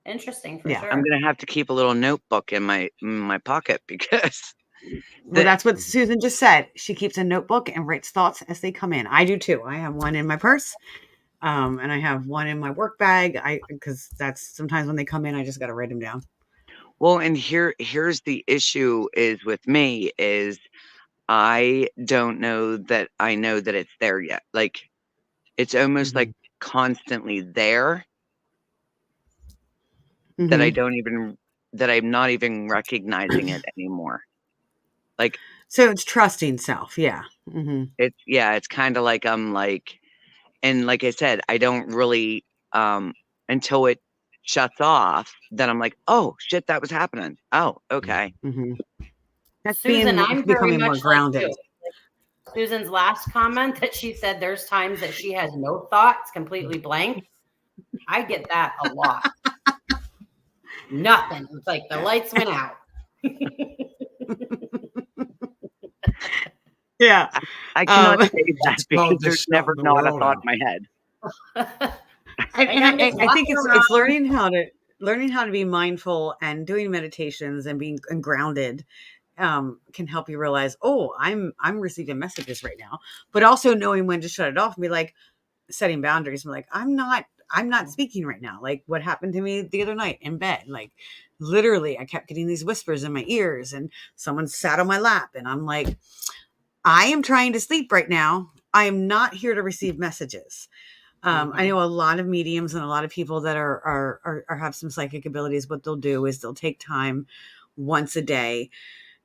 Interesting for sure. I'm gonna have to keep a little notebook in my pocket because that's what Susan just said. She keeps a notebook and writes thoughts as they come in. I do too. I have one in my purse, and I have one in my work bag. Because that's sometimes when they come in, I just got to write them down. Well, and here's the issue is with me is I don't know that I know that it's there yet. Like it's almost like constantly there. That I'm not even recognizing it anymore. Like, so it's trusting self. Yeah. It's kind of like, I'm like, and like I said, I don't really, until it shuts off, then I'm like, oh shit, that was happening. Oh, okay. That's Susan, I'm becoming more grounded. Like Susan's last comment that she said there's times that she has no thoughts, completely blank. I get that a lot. Nothing. It's like the lights went out. Yeah. I cannot say that because there's never not a thought in my head. I think it's learning how to be mindful and doing meditations and being grounded can help you realize, oh, I'm receiving messages right now, but also knowing when to shut it off and be like setting boundaries. I'm like, I'm not speaking right now. Like what happened to me the other night in bed, like literally I kept getting these whispers in my ears and someone sat on my lap and I'm like, I am trying to sleep right now. I am not here to receive messages. I know a lot of mediums and a lot of people that are have some psychic abilities. What they'll do is they'll take time once a day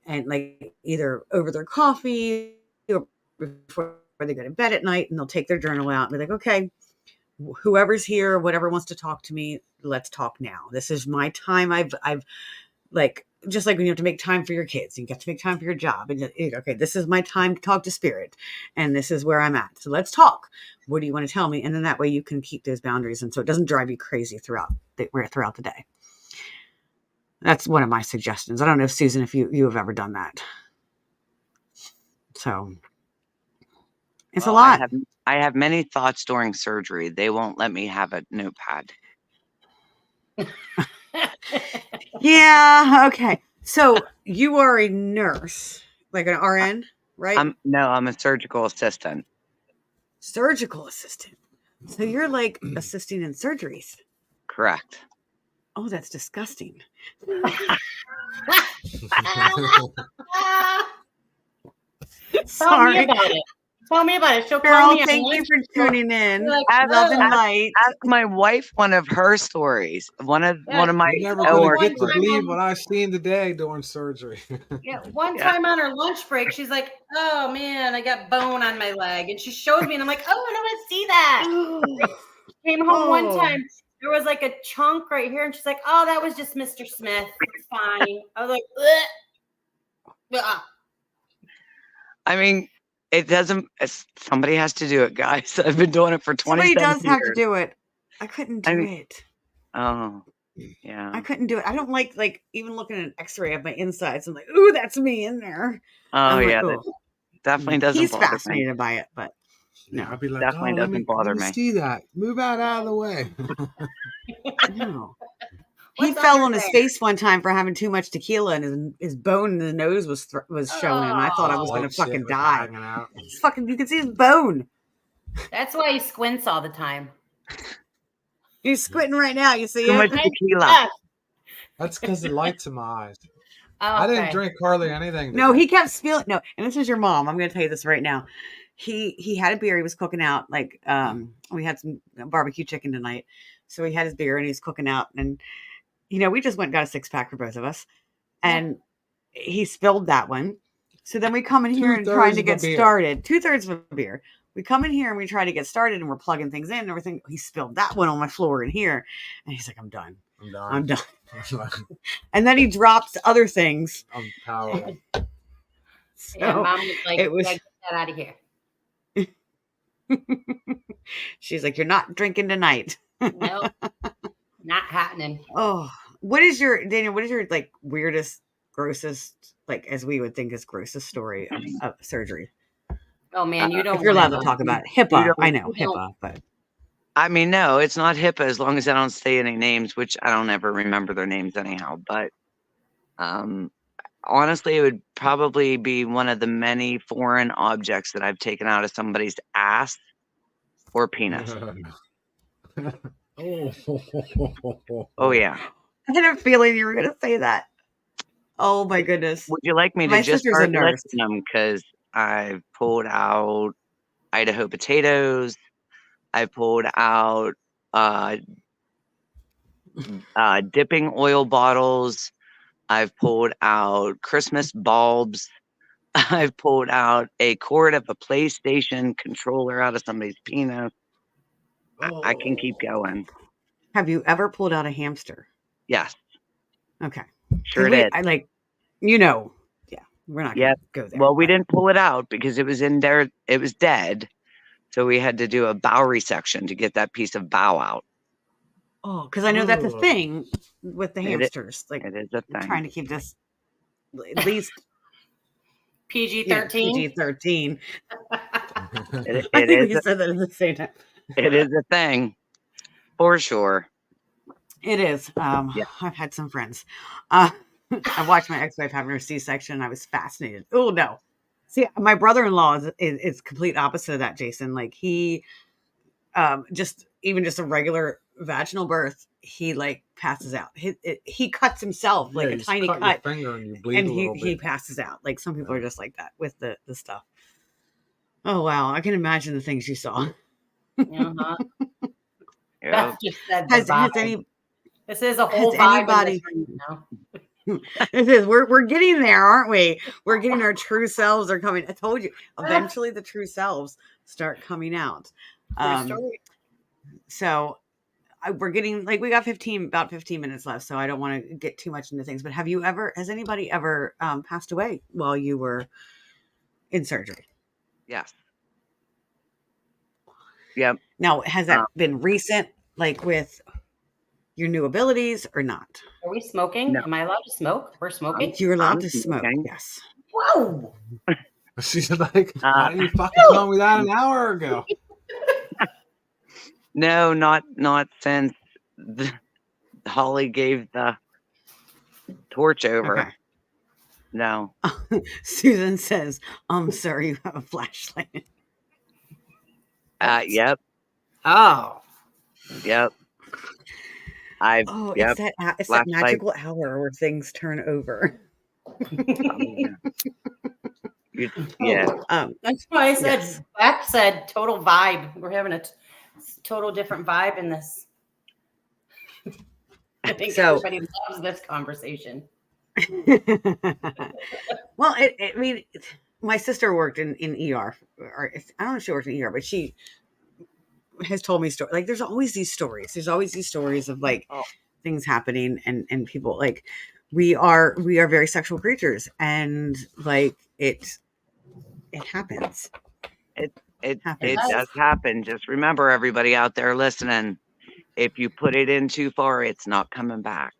and like either over their coffee or before they go to bed at night, and they'll take their journal out and be like, okay, whoever's here, whatever wants to talk to me, let's talk now. This is my time. I've like, just like when you have to make time for your kids, you get to make time for your job. And okay, this is my time to talk to spirit. And this is where I'm at. So let's talk. What do you want to tell me? And then that way you can keep those boundaries. And so it doesn't drive you crazy throughout the day. That's one of my suggestions. I don't know, Susan, if you have ever done that. So it's a lot. I have many thoughts during surgery. They won't let me have a notepad. Yeah. Okay. So you are a nurse, like an RN, right? I'm a surgical assistant. Surgical assistant. So you're like assisting in surgeries. Correct. Oh, that's disgusting. Sorry. Tell me about it. She'll Girl, thank you for tuning in. Love and light. Ask my wife one of her stories. One of my. You're never gonna get to believe what I've seen today during surgery. One time on her lunch break, she's like, "Oh man, I got bone on my leg," and she shows me, and I'm like, "Oh, I don't want to see that." She came home one time. There was like a chunk right here, and she's like, "Oh, that was just Mr. Smith. It's fine." I was like, ugh. I mean, it doesn't. Somebody has to do it, guys. I've been doing it for 27 years. Somebody does have to do it. I couldn't do it. Oh, yeah. I couldn't do it. I don't like even looking at an X-ray of my insides. I'm like, ooh, that's me in there. Oh yeah, that definitely doesn't. He's fascinated by it, but no, I'd be like, definitely doesn't bother me. See that? Move out of the way. No. He fell on his face one time for having too much tequila, and his bone in the nose was showing. And I thought I was going to fucking die. You can see his bone. That's why he squints all the time. He's squinting right now. You see too much tequila. That's because the lights in my eyes. Oh, okay. I didn't drink hardly anything. No, he kept spilling. No, and this is your mom. I'm going to tell you this right now. He had a beer. He was cooking out. Like we had some barbecue chicken tonight, so he had his beer and he's cooking out. And we just went and got a 6-pack for both of us, and he spilled that one. So then we come in here and trying to get started. 2/3 of a beer. We come in here and we try to get started, and we're plugging things in and everything. He spilled that one on my floor in here, and he's like, "I'm done." I'm done. And then he drops other things. I'm powerful. So Yeah, Mom was like, it was. "Yeah, get that out of here." She's like, "You're not drinking tonight." No, not happening. Oh, what is your Daniel? What is your like weirdest, grossest, like as we would think is grossest story of surgery? Oh man, you If don't you're want allowed to to know. talk about it. You HIPAA, I don't. know You don't. HIPAA, but I mean, no, it's not HIPAA as long as I don't say any names, which I don't ever remember their names anyhow. But honestly, it would probably be one of the many foreign objects that I've taken out of somebody's ass or penis. Oh yeah. I had a feeling you were going to say that. Oh my goodness. Would you like me to My just sister's a start nurse. listing them? Because I've pulled out Idaho potatoes. I pulled out dipping oil bottles. I've pulled out Christmas bulbs. I've pulled out a cord of a PlayStation controller out of somebody's penis. I can keep going. Have you ever pulled out a hamster? Yes, Okay. sure did. I like, yeah, we're not going Yeah. to go there. Well, we but- didn't pull it out because it was in there. It was dead. So we had to do a bow resection to get that piece of bow out. Oh, because I know that's a thing with the It is- hamsters. Like It is a thing. trying to keep this at least PG-13. PG-13. It I think is. we said that at the same time. It is a thing, for sure. It is. Yeah. I've had some friends. I watched my ex-wife having her C-section. And I was fascinated. Oh no! See, my brother-in-law is complete opposite of that, Jason. Like he, just a regular vaginal birth, he like passes out. He cuts himself like a tiny cut. cut, Your finger and you bleed and a little he bit. passes out. Like some people are just like that with the stuff. Oh wow! I can imagine the things you saw. Uh-huh. Yeah. Beth just said the Has vibe. any? This is a whole has vibe anybody- in this room now. It is. We're getting there, aren't we? We're getting our true selves are coming. I told you. Eventually, the true selves start coming out. True story. So we're getting like we got about 15 minutes left. So I don't want to get too much into things. But has anybody ever passed away while you were in surgery? Yes. Yep. Now, has that been recent, like with your new abilities or not? Are we smoking? No. Am I allowed to smoke? We're smoking? You're allowed I'm to smoke. smoking. Yes. Whoa! She's like, why didn't you fucking tell me that an hour ago? No, not since Holly gave the torch over. Okay. No. Susan says, sir, you have a flashlight. Yep. Oh. Yep. Oh, Yep. it's that flashlight. magical hour where things turn over. Yeah. That's why I said, Yes. Beth said total vibe. We're having a total different vibe in this. I think So- everybody loves this conversation. Well, I mean, my sister worked in ER, or I don't know if she worked in ER, but she has told me stories. Like, there's always these stories. There's always these stories of like things happening, and people like we are very sexual creatures, and like it happens. It happens. does happen. Just remember, everybody out there listening, if you put it in too far, it's not coming back.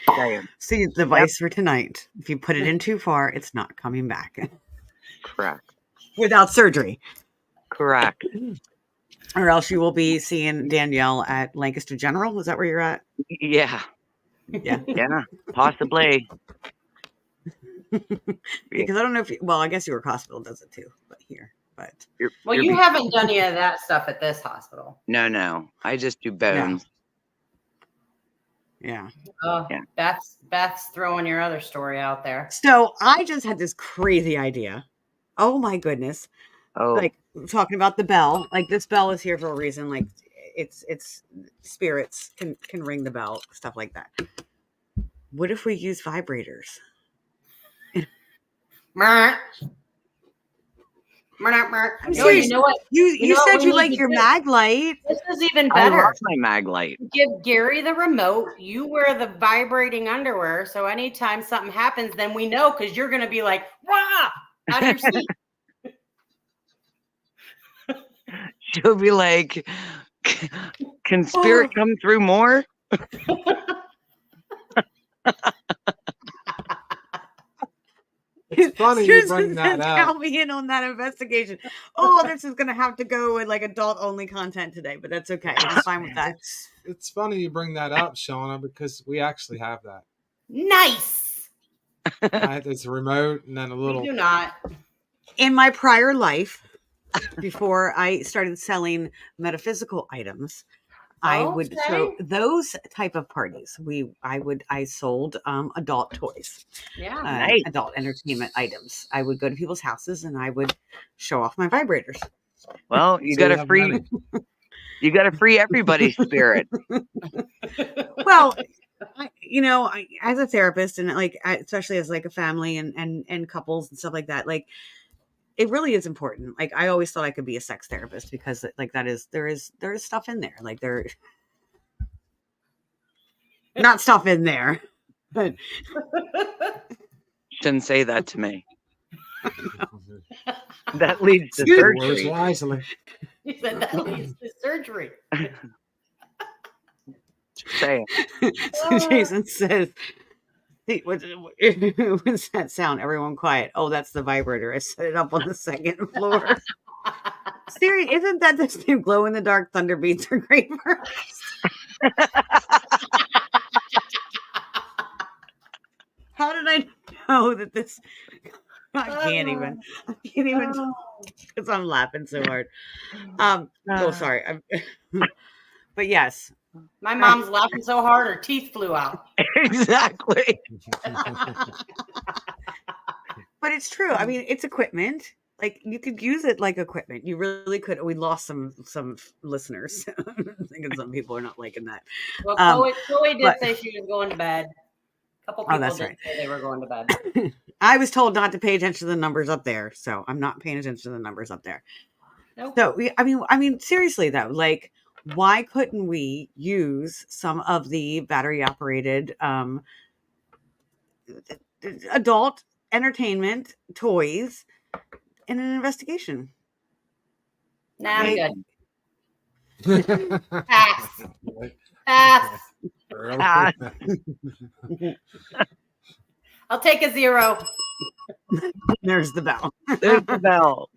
Damn. See, the vice for tonight. If you put it in too far, it's not coming back. Correct. Without surgery. Correct. Or else you will be seeing Danielle at Lancaster General. Is that where you're at? Yeah. Yeah. Yeah. Possibly. Because I don't know if I guess your hospital does it too, but here. But Well, you haven't done any of that stuff at this hospital. No. I just do bones. yeah. Oh, Yeah. Beth's throwing your other story out there. So I just had this crazy idea. Oh my goodness. Oh. Like talking about the bell. Like this bell is here for a reason. Like it's spirits can ring the bell, stuff like that. What if we use vibrators? No, you know what? You what said we you need like to your do? mag light. This is even I better. love my mag light. Give Gary the remote. You wear the vibrating underwear. So anytime something happens, then we know, because you're going to be like, "Wah!" out of your seat. She'll be like, can spirit come through more? It's funny you bring Susan that said, up. count me in on that investigation. Oh, this is going to have to go with like adult only content today, but that's okay. I'm fine with that. It's funny you bring that up, Shawnna, because we actually have that. Nice. It's a remote and then a We little. do not. In my prior life, before I started selling metaphysical items, I would throw Okay. those type of parties. I sold adult toys, Yeah. Nice. adult entertainment items. I would go to people's houses and I would show off my vibrators. Well, you So got we to have free. many. You got to free everybody's spirit. Well, as a therapist and like especially as like a family and couples and stuff like that, like it really is important. Like I always thought I could be a sex therapist because like there is stuff in there. Like there not stuff in there. But Shouldn't say that to me. That leads to Dude, Words surgery. wisely. You said that leads to surgery. Just saying. so Jason says, "See, what's that sound? Everyone quiet. Oh, that's the vibrator. I set it up on the second floor. Siri, isn't that the same glow in the dark thunder beats are great for us? How did I know that this? I can't even because I'm laughing so hard. Oh, sorry. But yes, My mom's laughing so hard her teeth flew out. Exactly. but it's true. I mean, it's equipment. Like you could use it like equipment. You really could. We lost some listeners. I'm thinking some people are not liking that. Well, Chloe did say she was going to bed. A couple people that's did right. say they were going to bed. I was told not to pay attention to the numbers up there, so I'm not paying attention to the numbers up there. Nope. So I mean, seriously though, like, why couldn't we use some of the battery operated adult entertainment toys in an investigation? Nah, I'm Hey. good. Pass. Pass. I'll take a 0. There's the bell. There's the bell.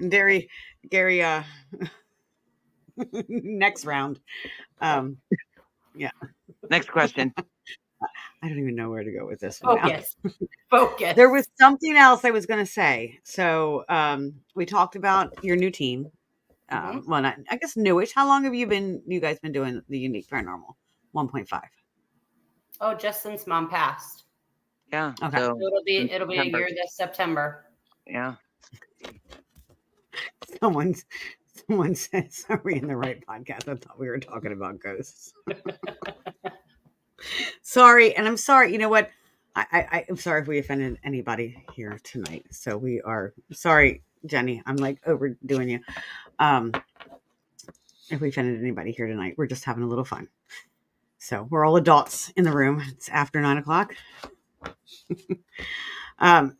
Gary, next round. Yeah. Next question. I don't even know where to go with this one. Focus. Focus. There was something else I was going to say. So we talked about your new team. Well, not, I guess newish. How long have you guys been doing the Unique Paranormal 1.5? Oh, just since Mom passed. Yeah. Okay. So It'll be a September. year this September. Yeah. Someone said, "Are we in the right podcast?" I thought we were talking about ghosts. Sorry, and I'm sorry. You know what? I'm sorry if we offended anybody here tonight. So we are sorry, Jenny. I'm like overdoing you. If we offended anybody here tonight, we're just having a little fun. So we're all adults in the room. It's after 9:00.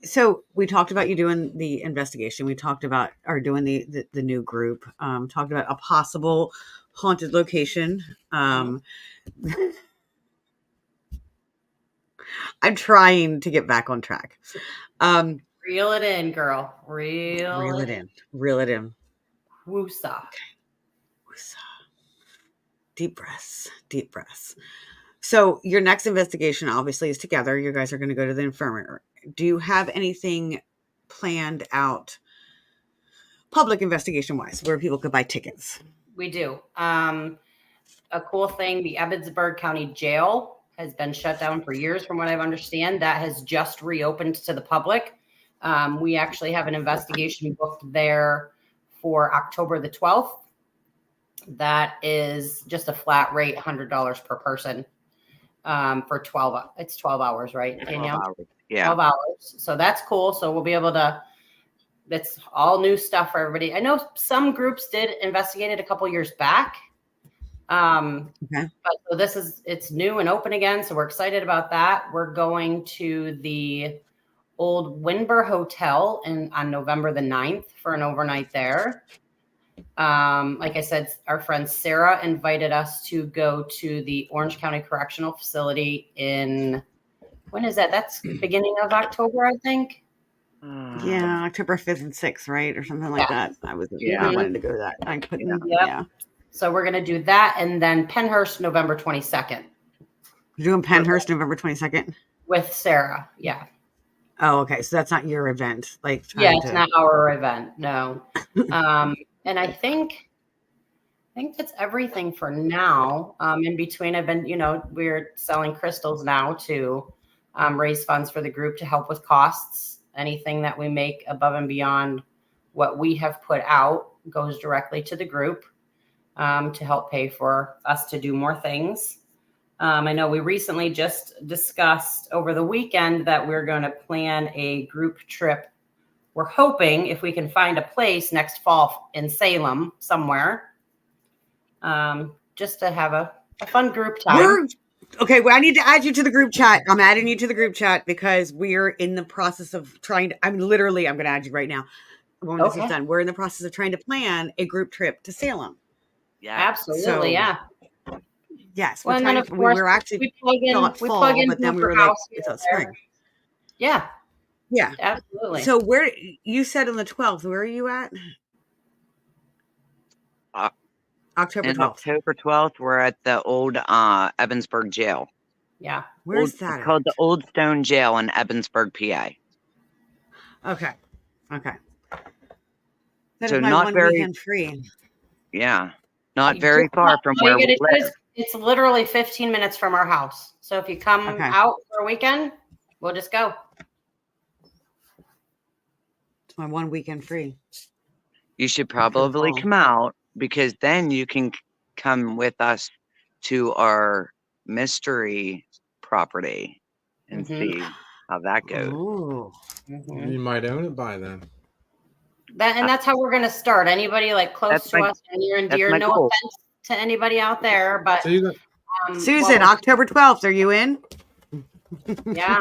So we talked about you doing the investigation. We talked about doing the new group. Talked about a possible haunted location. I'm trying to get back on track. Reel it in, girl. Reel it in. Reel it in. Woosah. Deep breaths. Deep breaths. So your next investigation obviously is together. You guys are going to go to the infirmary. Do you have anything planned out public investigation wise where people could buy tickets? We do. A cool thing, the Ebensburg County Jail has been shut down for years, from what I understand. That has just reopened to the public. We actually have an investigation booked there for October the 12th. That is just a flat rate, $100 per person. For 12, it's 12 hours, right, Danielle? 12 hours. Yeah. 12 hours. So that's cool. So we'll be able to That's all new stuff for everybody. I know some groups did investigate it a couple years back. Okay. But so it's new and open again. So we're excited about that. We're going to the old Winber Hotel on November the 9th for an overnight there. Like I said, our friend Sarah invited us to go to the Orange County Correctional Facility when is that? That's beginning of October, I think. Yeah, October 5th and 6th, right? Or something like that. I wanted to go to that. I couldn't. Yeah. So we're going to do that. And then Pennhurst, November 22nd. You're doing Pennhurst November 22nd? With Sarah. Yeah. Oh, okay. So that's not your event. It's not our event. No. And I think that's everything for now. In between, I've been, we're selling crystals now to raise funds for the group to help with costs. Anything that we make above and beyond what we have put out goes directly to the group to help pay for us to do more things. I know we recently just discussed over the weekend that we're going to plan a group trip. We're hoping if we can find a place next fall in Salem somewhere, just to have a fun group time. Okay, well, I need to add you to the group chat. I'm adding you to the group chat because we're in the process of trying to, I'm going to add you right now. When this is done, we're in the process of trying to plan a group trip to Salem. Yeah, absolutely. Yeah. Yes. Well, we're actually we plug in, but then we were like, it's a spring. Yeah. Yeah. Absolutely. So where you said on the 12th, where are you at? October 12th. October 12th, we're at the old Evansburg jail. Yeah. Where's that? It's called the Old Stone Jail in Evansburg, PA. Okay. That so is my not one very weekend free. Yeah. Not very far from where we live. It's literally 15 minutes from our house. So if you come out for a weekend, we'll just go. It's my one weekend free. You should probably come out because then you can come with us to our mystery property and see how that goes. You might own it by then. That's how we're going to start. Anybody close to us and near and dear. No offense to anybody out there, but Susan, October 12th, are you in? Yeah.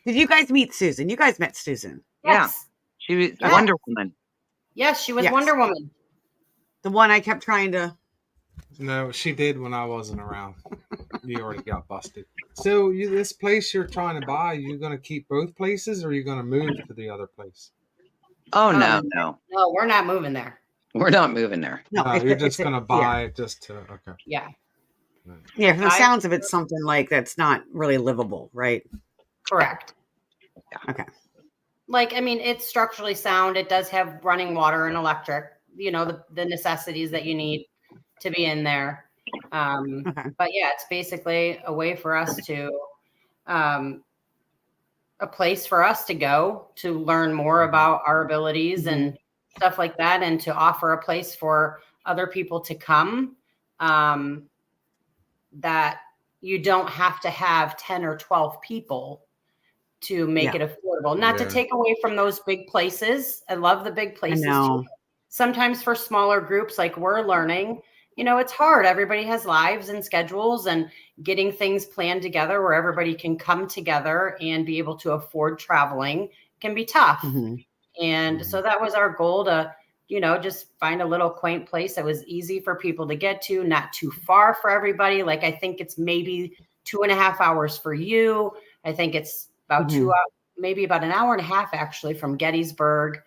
Did you guys meet Susan? You guys met Susan. Yes. She was Wonder Woman. Yes, she was Wonder Woman. The one I kept trying to. No, she did when I wasn't around. You already got busted. So this place you're trying to buy, you going to keep both places or are you going to move to the other place? Oh, no. No, we're not moving there. We're not moving there. No, you're just going to buy it just to, okay. Yeah. Yeah, from the sounds of it, something that's not really livable, right? Correct. Yeah. Okay. It's structurally sound. It does have running water and electric, the necessities that you need to be in there. But yeah, it's basically a way for us to, a place for us to go to learn more about our abilities and stuff like that, and to offer a place for other people to come, that you don't have to have 10 or 12 people to make it affordable. Not to take away from those big places. I love the big places too. Sometimes for smaller groups, like we're learning, it's hard. Everybody has lives and schedules, and getting things planned together where everybody can come together and be able to afford traveling can be tough. And so that was our goal to, just find a little quaint place that was easy for people to get to, not too far for everybody. I think it's maybe 2.5 hours for you. I think it's about 2 hours, maybe about an hour and a half actually from Gettysburg.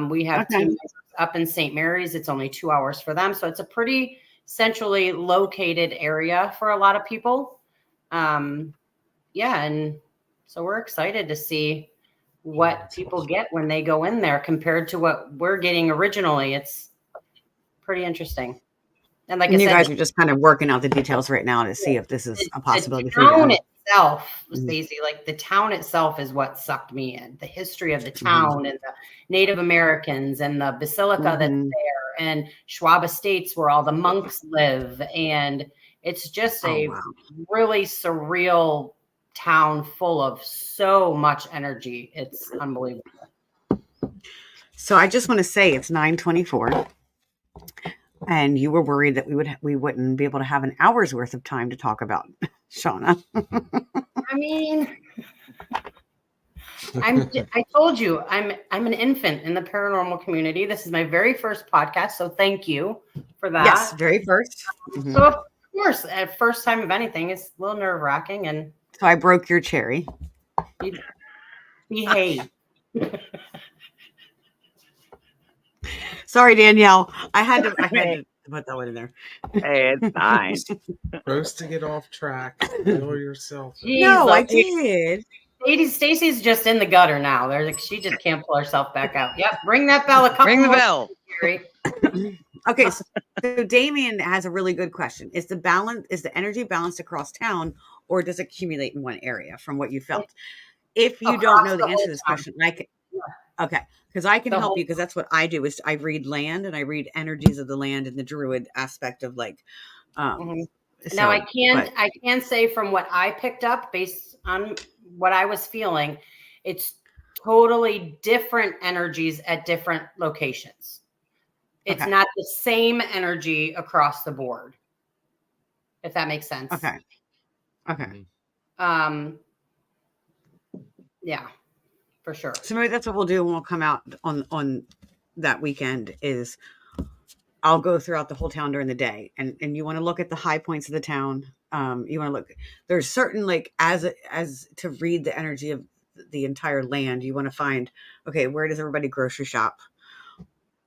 We have team members up in St. Mary's. It's only 2 hours for them. So it's a pretty centrally located area for a lot of people. And so we're excited to see what people get when they go in there compared to what we're getting originally. It's pretty interesting. And like I said, you guys are just kind of working out the details right now to see if this is a possibility. The town itself, Stacey, the town itself is what sucked me in. The history of the town and the Native Americans and the basilica that's there, and Schwab Estates where all the monks live. And it's just a really surreal town full of so much energy. It's unbelievable. So I just want to say it's 9:24, and you were worried that we wouldn't be able to have an hour's worth of time to talk about Shawnna. I mean, I told you I'm an infant in the paranormal community. This is my very first podcast, so thank you for that. Yes, very first. Mhm. So of course, at first time of anything, it's a little nerve wracking, and So I broke your cherry. you behave. Sorry, Danielle. I had to put that one in there. Hey, it's fine. Roasting it off track. Feel yourself. No, I Jesus. did. Stacy's just in the gutter now. There's like, she just can't pull herself back out. Yep, ring that bell. A couple Ring the more bell. times, Jerry. Okay, so Damien has a really good question. Is the energy balanced across town, or does it accumulate in one area from what you felt? If you don't know the answer to this question, I can okay, because I can help you, because that's what I do is I read land and I read energies of the land and the druid aspect of like now I can say from what I picked up based on what I was feeling, it's totally different energies at different locations. It's not the same energy across the board, if that makes sense. Okay. Yeah, for sure. So maybe that's what we'll do when we'll come out on that weekend is I'll go throughout the whole town during the day, and you want to look at the high points of the town. You want to look, there's certain, like, as to read the energy of the entire land, you want to find, okay, where does everybody grocery shop?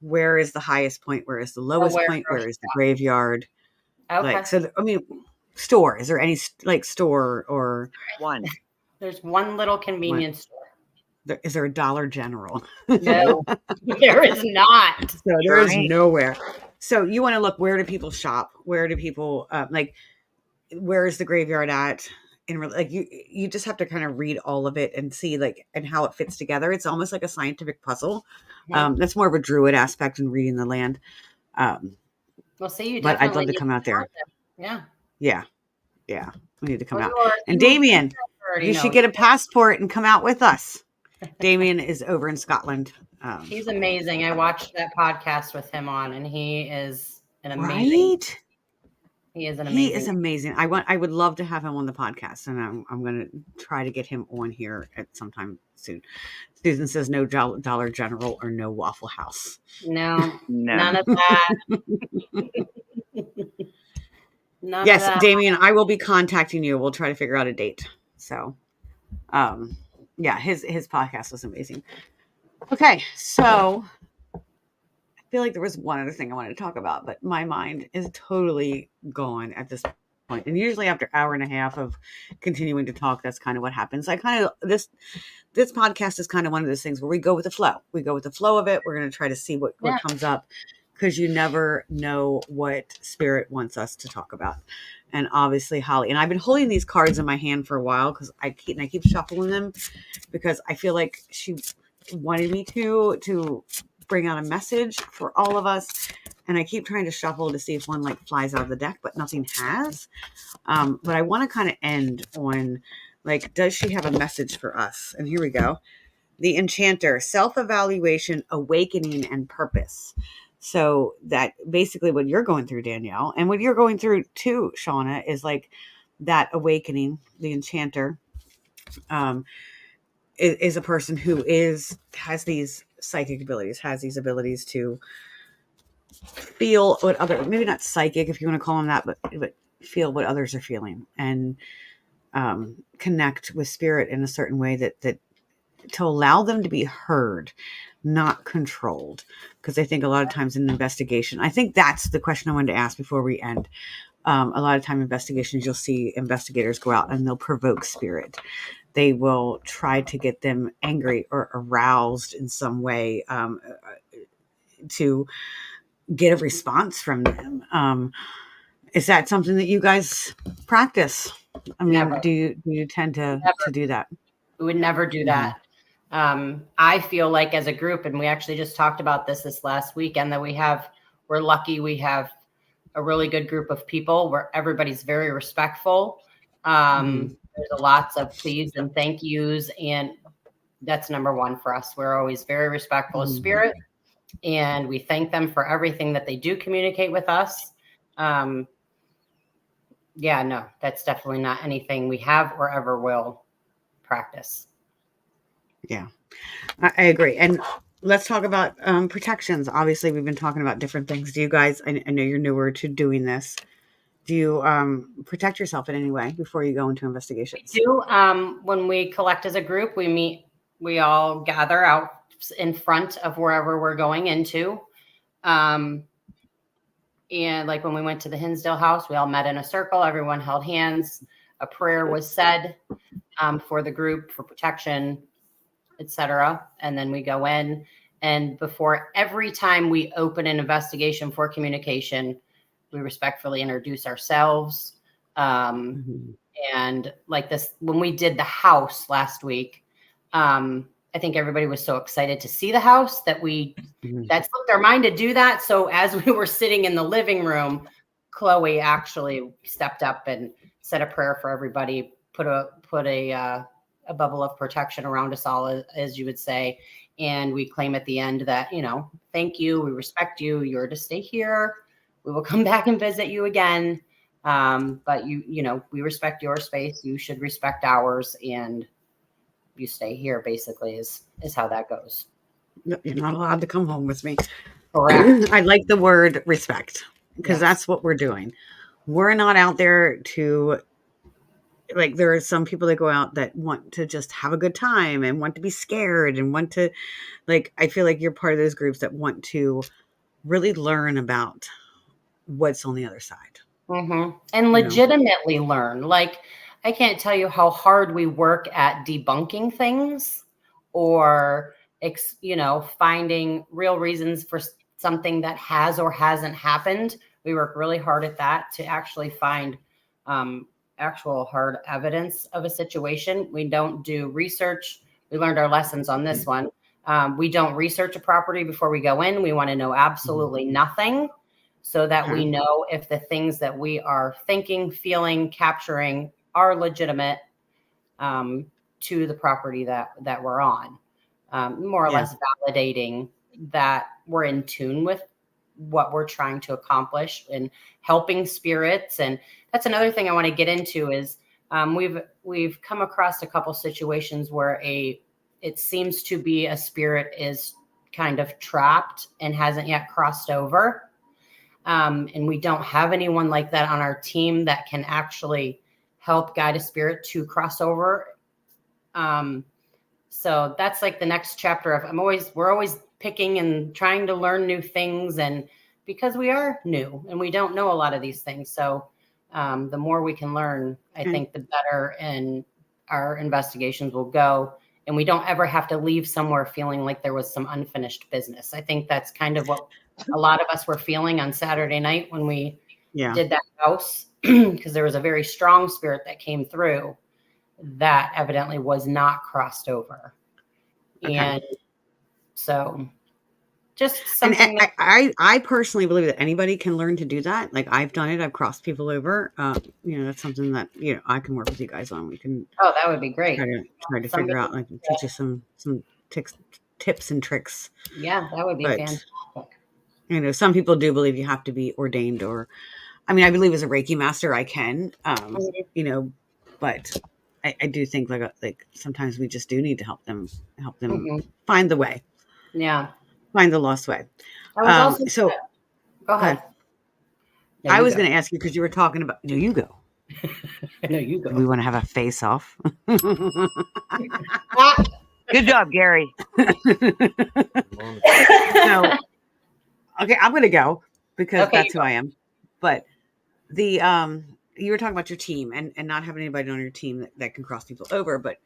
Where is the highest point? Where is the lowest point? Where is the graveyard? Okay. Like, so, I mean, store, is there any like store or one? There's one little convenience store. Is there a Dollar General? No, there is not. So there is nowhere. So you want to look, where do people shop? Where do people like? Where is the graveyard at? And like you just have to kind of read all of it and see like and how it fits together. It's almost like a scientific puzzle. That's more of a druid aspect in reading the land. Well, see, you. But I'd love to come out there. Yeah. We need to come out. And Damien, you should get a passport and come out with us. Damien is over in Scotland. He's amazing. I watched that podcast with him on, and he is an amazing. Right? He is an amazing. He is amazing. I would love to have him on the podcast, and I'm going to try to get him on here at sometime soon. Susan says no Dollar General or no Waffle House. No. None of that. Yes, Damien, I will be contacting you. We'll try to figure out a date. So, yeah, his podcast was amazing. Okay, so I feel like there was one other thing I wanted to talk about, but my mind is totally gone at this point. And usually after an hour and a half of continuing to talk, that's kind of what happens. I kind of this podcast is kind of one of those things where we go with the flow. We go with the flow of it. We're going to try to see what comes up, because you never know what spirit wants us to talk about. And obviously Holly, and I've been holding these cards in my hand for a while because I keep shuffling them because I feel like she wanted me to bring out a message for all of us. And I keep trying to shuffle to see if one like flies out of the deck, but nothing has. But I want to kind of end on like, does she have a message for us? And here we go. The Enchanter, self-evaluation, awakening, and purpose. So that basically what you're going through, Danielle, and what you're going through too, Shawnna, is like that awakening. The Enchanter is a person who has these psychic abilities, has these abilities to feel what other, maybe not psychic if you want to call them that, but feel what others are feeling and connect with spirit in a certain way that to allow them to be heard, not controlled. Because I think a lot of times in investigation, I think that's the question I wanted to ask before we end. A lot of time investigations, you'll see investigators go out and they'll provoke spirit. They will try to get them angry or aroused in some way to get a response from them. Is that something that you guys practice? I mean, Never. do you tend to do that? We would never do that. I feel like as a group, and we actually just talked about this last weekend, that we're lucky we have a really good group of people where everybody's very respectful. There's lots of please and thank yous, and That's number one for us. We're always very respectful of Mhm. spirit, and we thank them for everything that they do communicate with us. Yeah, no, that's definitely not anything we have or ever will practice. Yeah, I agree. And let's talk about protections. Obviously, we've been talking about different things. Do you guys, I know you're newer to doing this, do you protect yourself in any way before you go into investigations? We do. When we collect as a group, we meet, we all gather out in front of wherever we're going into. And like when we went to the Hinsdale house, we all met in a circle, everyone held hands, a prayer was said for the group for protection, etc. And then we go in, and before every time we open an investigation for communication, we respectfully introduce ourselves. Mhm. And like this, when we did the house last week, I think everybody was so excited to see the house that Mhm. that slipped our mind to do that. So as we were sitting in the living room, Chloe actually stepped up and said a prayer for everybody, put a bubble of protection around us all, as you would say. And we claim at the end that, thank you, we respect you, you're to stay here. We will come back and visit you again. But we respect your space. You should respect ours, and you stay here. Basically, is how that goes. You're not allowed to come home with me. Correct. I like the word respect, because Yes. that's what we're doing. We're not out there to, like, there are some people that go out that want to just have a good time and want to be scared and want to, like, I feel like you're part of those groups that want to really learn about what's on the other side. Mm-hmm. And legitimately learn. Like, I can't tell you how hard we work at debunking things or, finding real reasons for something that has or hasn't happened. We work really hard at that to actually find actual hard evidence of a situation. We don't do research. We learned our lessons on this one. We don't research a property before we go in. We want to know absolutely nothing, so that we know if the things that we are thinking, feeling, capturing are legitimate to the property that we're on. More or less validating that we're in tune with what we're trying to accomplish and helping spirits. And that's another thing I want to get into is we've come across a couple situations where it seems to be a spirit is kind of trapped and hasn't yet crossed over. And we don't have anyone like that on our team that can actually help guide a spirit to cross over. So that's like the next chapter of we're always picking and trying to learn new things, and because we are new and we don't know a lot of these things. So the more we can learn, I think the better and our investigations will go. And we don't ever have to leave somewhere feeling like there was some unfinished business. I think that's kind of what a lot of us were feeling on Saturday night when we did that house, because there was a very strong spirit that came through that evidently was not crossed over. And so just something and I personally believe that anybody can learn to do that. Like, I've done it. I've crossed people over. That's something that, I can work with you guys on. We can that would be great. try to figure out, like, teach you some tips and tricks. Yeah, that would be fantastic. Some people do believe you have to be ordained, or, I mean, I believe as a Reiki master, I can, but I do think like sometimes we just do need to help them find the way. Yeah. Find the lost way. I was also so go ahead. No, I was going to ask you, because you were talking about, no, you go. No, you go. Do we want to have a face off? Good job, Gary. So, okay, I'm going to go, because that's who I am. But you were talking about your team and not having anybody on your team that can cross people over. But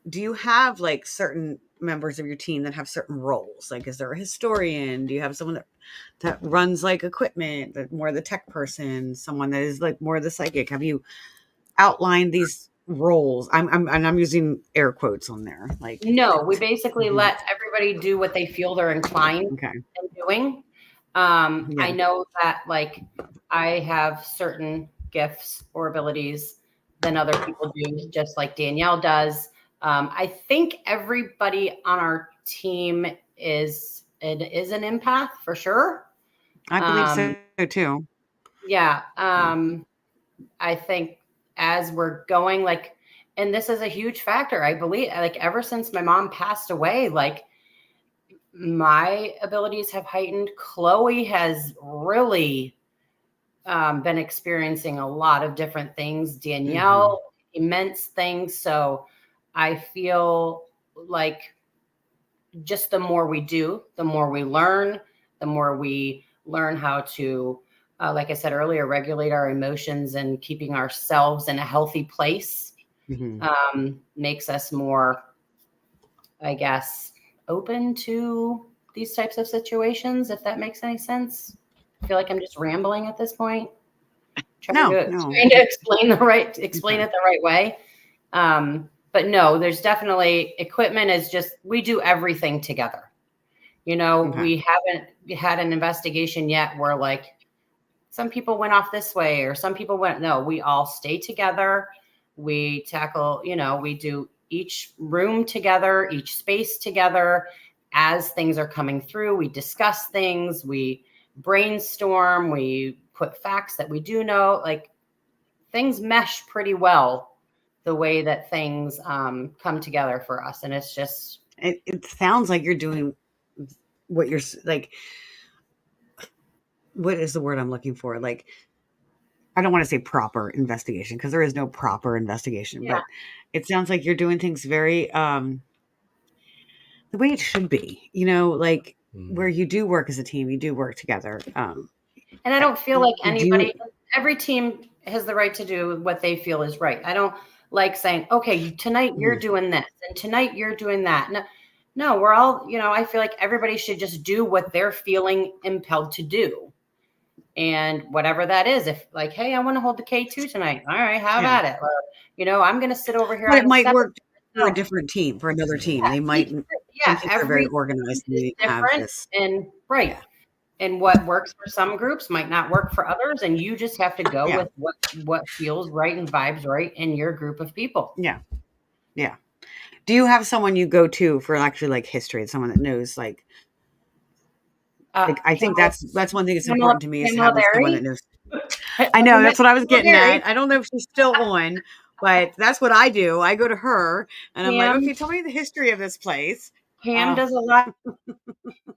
do you have, like, certain members of your team that have certain roles? Like, is there a historian? Do you have someone that runs, like, equipment, that more the tech person, someone that is, like, more the psychic? Have you outlined these roles? I'm using air quotes on there. Like, no, we basically let everybody do what they feel they're inclined in doing. I know that, like, I have certain gifts or abilities than other people do, just like Danielle does. I think everybody on our team is an empath for sure. I believe Um, so too. yeah. I think as we're going, like, and this is a huge factor. I believe, like, ever since my mom passed away, like, my abilities have heightened. Chloe has really been experiencing a lot of different things. Danielle, immense things. So I feel like just the more we do, the more we learn, the more we learn how to, like I said earlier, regulate our emotions and keeping ourselves in a healthy place makes us more, I guess, open to these types of situations, if that makes any sense. I feel like I'm just rambling at this point. No, Trying to explain it the right way. But no, there's definitely equipment is just, we do everything together. You know, we haven't had an investigation yet where like some people went off this way or some people went, no, we all stay together. We tackle, you know, we do each room together, each space together. As things are coming through, we discuss things, we brainstorm, we put facts that we do know, like things mesh pretty well the way that things come together for us. And it's just, it sounds like you're doing what you're like. What is the word I'm looking for? Like, I don't want to say proper investigation because there is no proper investigation, but it sounds like you're doing things very the way it should be, you know, like where you do work as a team, you do work together. And I don't feel like do every team has the right to do what they feel is right. I don't like saying, okay, tonight you're doing this and tonight you're doing that. No, we're all, you know, I feel like everybody should just do what they're feeling impelled to do. And whatever that is, if like, hey, I want to hold the K2 tonight. All right, have at it. Or, you know, I'm going to sit over here. But on it the might step. work for a different team, for another team. They might, some people are very organized and they have different this. and right. Yeah. And what works for some groups might not work for others. And you just have to go with what feels right and vibes right in your group of people. Yeah. Yeah. Do you have someone you go to for actually like history? Someone that knows like I think that's one thing that's important to me is having someone that knows. I know that's what I was getting at. I don't know if she's still on, but that's what I do. I go to her and I'm like, okay, tell me the history of this place. Pam does a lot.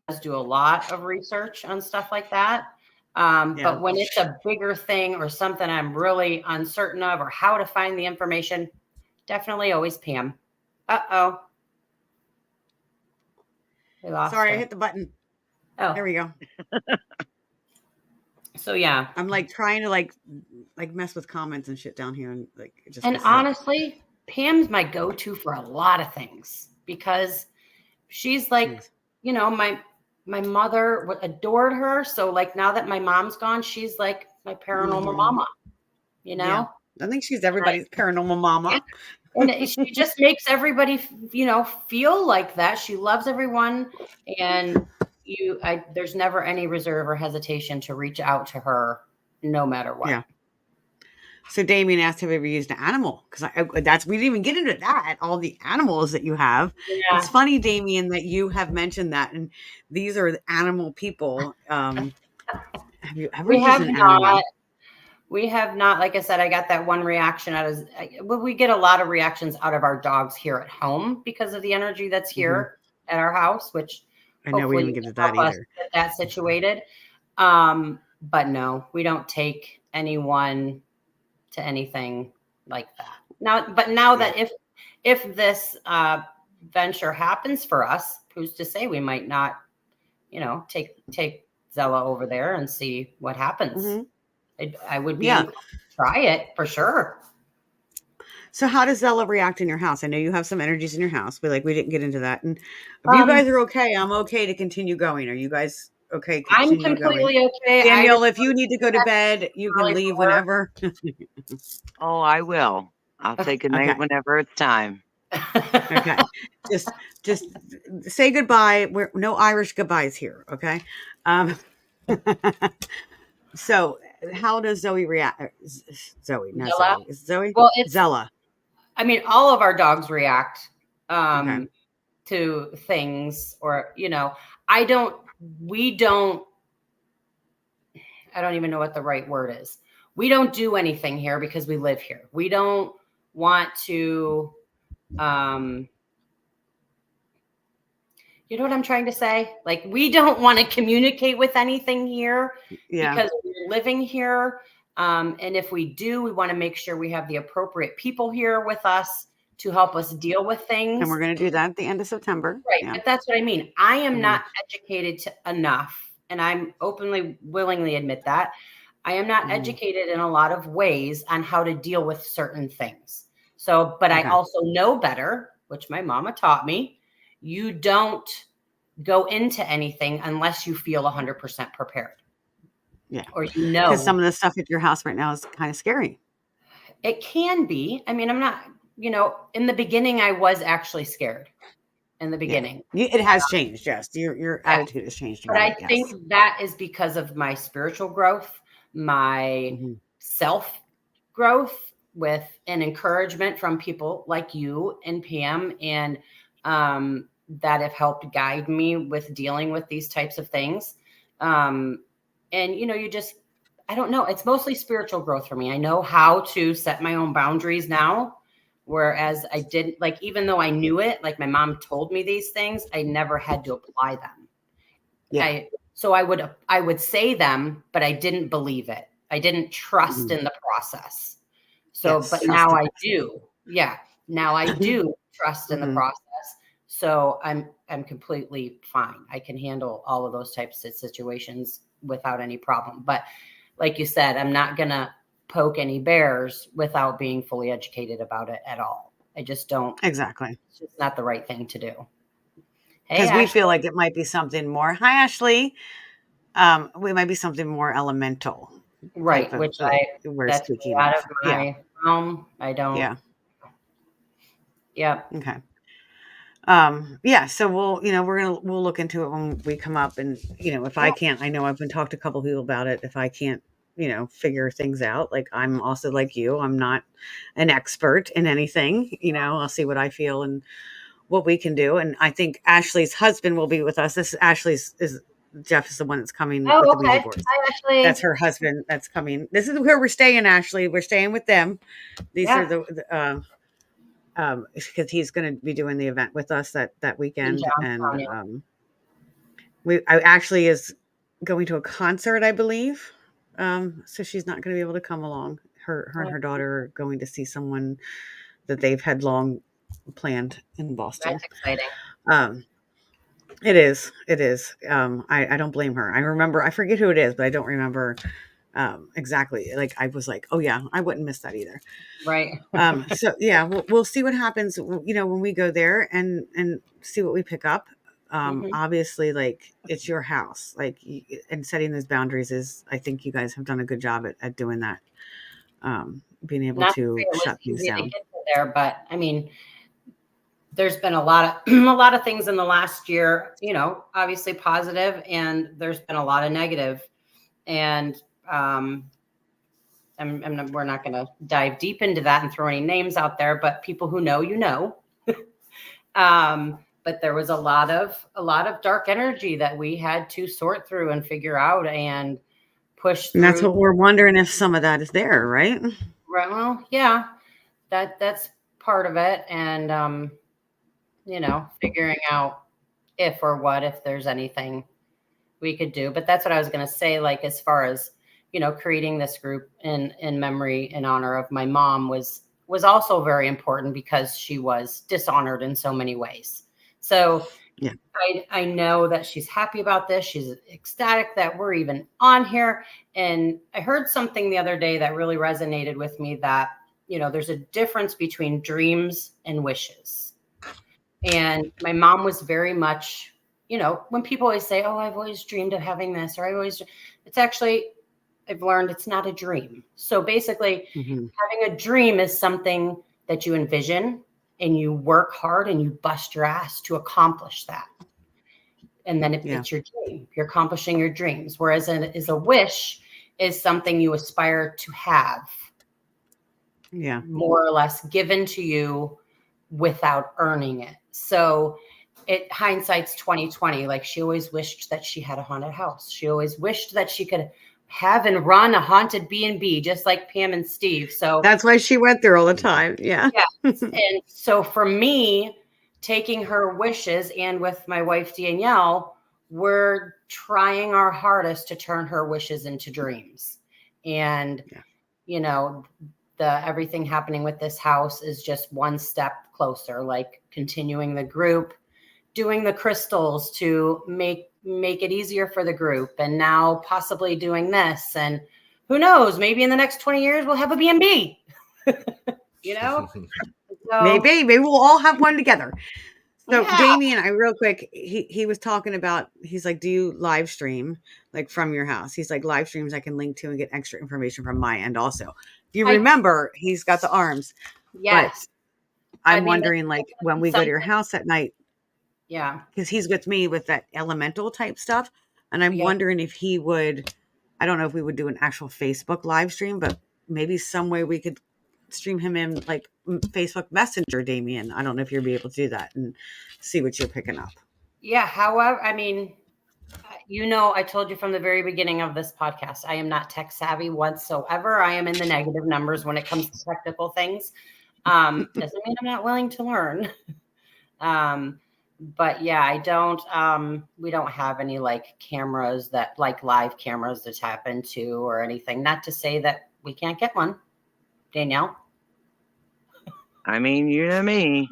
Does do a lot of research on stuff like that. But when it's a bigger thing or something I'm really uncertain of or how to find the information, definitely always Pam. Uh-oh. We lost Sorry, her. I hit the button. Oh, there we go. So yeah, I'm like trying to like mess with comments and shit down here, and like it just. And honestly, up. Pam's my go-to for a lot of things because she's like, you know, my mother adored her. So like now that my mom's gone, she's like my paranormal mama. You know, yeah. I think she's everybody's paranormal mama. Yeah. And she just makes everybody, you know, feel like that. She loves everyone, and there's never any reserve or hesitation to reach out to her, no matter what. Yeah. So Damien asked, have you ever used an animal? Because we didn't even get into that. All the animals that you have. Yeah. It's funny, Damien, that you have mentioned that, and these are the animal people. Have you ever used an animal? We have not. Like I said, I got that one reaction we get a lot of reactions out of our dogs here at home because of the energy that's here at our house, which I know we didn't get to that either. Get that situated. But no, we don't take anyone to anything like that. Now that if this venture happens for us, who's to say we might not, you know, take Zella over there and see what happens. I would be try it for sure. So how does Zella react in your house? I know you have some energies in your house, but like we didn't get into that. And if you guys are okay, I'm okay to continue going. Are you guys okay? I'm completely okay. Danielle, if you need to go to bed, you can leave whenever. Oh, I will. I'll take a night whenever it's time. Okay. Just say goodbye. No Irish goodbyes here. Okay. So how does Zoe react? Zoe, not Zoe. Is Zoe? Well, it's Zella. I mean, all of our dogs react um, to things, or, I don't, we don't, I don't even know what the right word is. We don't do anything here because we live here. We don't want to, um, you know what I'm trying to say? Like, we don't want to communicate with anything here because we're living here. And if we do, we want to make sure we have the appropriate people here with us to help us deal with things. And we're going to do that at the end of September. Right. Yeah. But that's what I mean. I am not educated enough, and I'm openly, willingly admit that. I am not educated in a lot of ways on how to deal with certain things. So, but I also know better, which my mama taught me. You don't go into anything unless you feel 100% prepared. Yeah. Or because some of the stuff at your house right now is kind of scary. It can be. I mean, I'm not, in the beginning, I was actually scared in the beginning. Yeah. It has changed. Yes. Your attitude has changed. But I think that is because of my spiritual growth, my self growth, with an encouragement from people like you and Pam, and that have helped guide me with dealing with these types of things. And, you just, I don't know. It's mostly spiritual growth for me. I know how to set my own boundaries now, whereas I didn't, like, even though I knew it, like my mom told me these things, I never had to apply them. Yeah. So I would say them, but I didn't believe it. I didn't trust in the process. So, but now I do. Yeah. Now I do trust in the process. So I'm completely fine. I can handle all of those types of situations without any problem. But like you said, I'm not going to poke any bears without being fully educated about it at all. I just don't. Exactly. It's just not the right thing to do. Because we feel like it might be something more. Hi, Ashley. We might be something more elemental. Right. Which that's out of my realm. I don't. Yeah. Yeah. Okay. Yeah, so we'll look into it when we come up, and if I can't, I know I've been talked to a couple people about it. If I can't, figure things out, like I'm also like you, I'm not an expert in anything, I'll see what I feel and what we can do. And I think Ashley's husband will be with us. This is Jeff is the one that's coming with the Ouija boards. Hi, Ashley. That's her husband that's coming. This is where we're staying, Ashley. We're staying with them. These are the because he's going to be doing the event with us that weekend, and I actually is going to a concert, I believe. So she's not going to be able to come along. Her and her daughter are going to see someone that they've had long planned in Boston. That's exciting. It is. I don't blame her. I forget who it is, but I don't remember exactly. Like I was like, oh yeah, I wouldn't miss that either. Right. So yeah, we'll see what happens, when we go there and see what we pick up. Obviously, like, it's your house, like, and setting those boundaries is, I think you guys have done a good job at doing that. Being able to shut things down there, but I mean, there's been a lot of things in the last year, obviously positive, and there's been a lot of negative, and we're not going to dive deep into that and throw any names out there, but people who know, but there was a lot of dark energy that we had to sort through and figure out and push through. And that's what we're wondering, if some of that is there, right? Right. Well, yeah, that's part of it. And, figuring out if there's anything we could do. But that's what I was going to say, like, as far as, creating this group in memory and honor of my mom was also very important, because she was dishonored in so many ways. So yeah, I know that she's happy about this. She's ecstatic that we're even on here. And I heard something the other day that really resonated with me, that, there's a difference between dreams and wishes. And my mom was very much, when people always say, oh, I've always dreamed of having this, or it's actually, I've learned it's not a dream. So basically, having a dream is something that you envision and you work hard and you bust your ass to accomplish that. And then it's your dream, you're accomplishing your dreams. Whereas a wish is something you aspire to have. Yeah. More or less given to you without earning it. So hindsight's 2020. Like, she always wished that she had a haunted house. She always wished that she could have and run a haunted B&B, just like Pam and Steve. So That's why she went there all the time. Yeah. and so for me, taking her wishes, and with my wife Danielle, we're trying our hardest to turn her wishes into dreams. And you know, everything happening with this house is just one step closer, like continuing the group, doing the crystals to make it easier for the group, and now possibly doing this. And who knows, maybe in the next 20 years we'll have a B&B. You know? So, maybe we'll all have one together. So yeah. Damien, I real quick, he was talking about, he's like, do you live stream like from your house? He's like, live streams I can link to and get extra information from my end also. If you remember, he's got the arms. Yes. But I'm wondering, like, when we go to your house at night, because he's with me with that elemental type stuff, and I'm wondering if he would, I don't know if we would do an actual Facebook live stream, but maybe some way we could stream him in like Facebook Messenger, Damien. I don't know if you'll be able to do that and see what you're picking up. Yeah. However, I mean, you know, I told you from the very beginning of this podcast, I am not tech savvy whatsoever. I am in the negative numbers when it comes to technical things. Doesn't mean I'm not willing to learn. But yeah, I don't, we don't have any like cameras that, like live cameras to tap into or anything. Not to say that we can't get one. Danielle? I mean, you know me.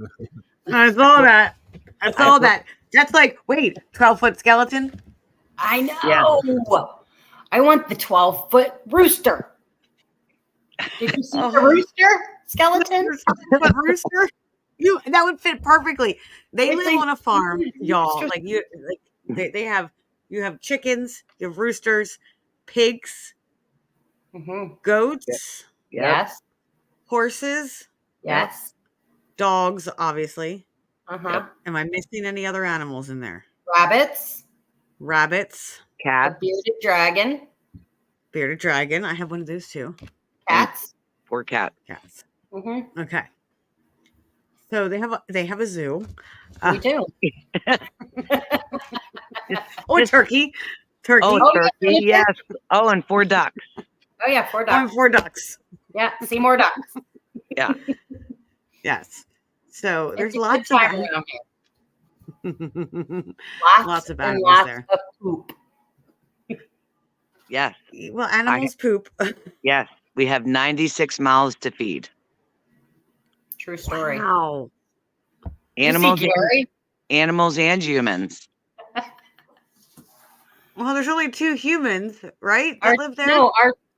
I saw that. I saw that. That's like, wait, 12-foot skeleton? I know. Yeah. I want the 12-foot rooster. Did you see the rooster skeleton? The rooster? That would fit perfectly. They live on a farm, y'all. Like you have chickens, you have roosters, pigs, goats, Yes, horses, yes, dogs, obviously. Yep. Am I missing any other animals in there? Rabbits, Cats, a bearded dragon. I have one of those too. Cats. 4 cats. Okay. So they have a zoo. We do. Oh, turkey. Oh, turkey, yes. Oh, and 4 ducks. Oh yeah, 4 ducks. Oh, and 4 ducks. Yeah, see more ducks. Yeah. Yes. So there's It's lots a of good time around here. lots of and animals lots there. of poop. Yes. Well, animals poop. Yes. We have 96 mouths to feed. True story. Wow. Animals and humans. Well, there's only 2 humans, right? That live there. No,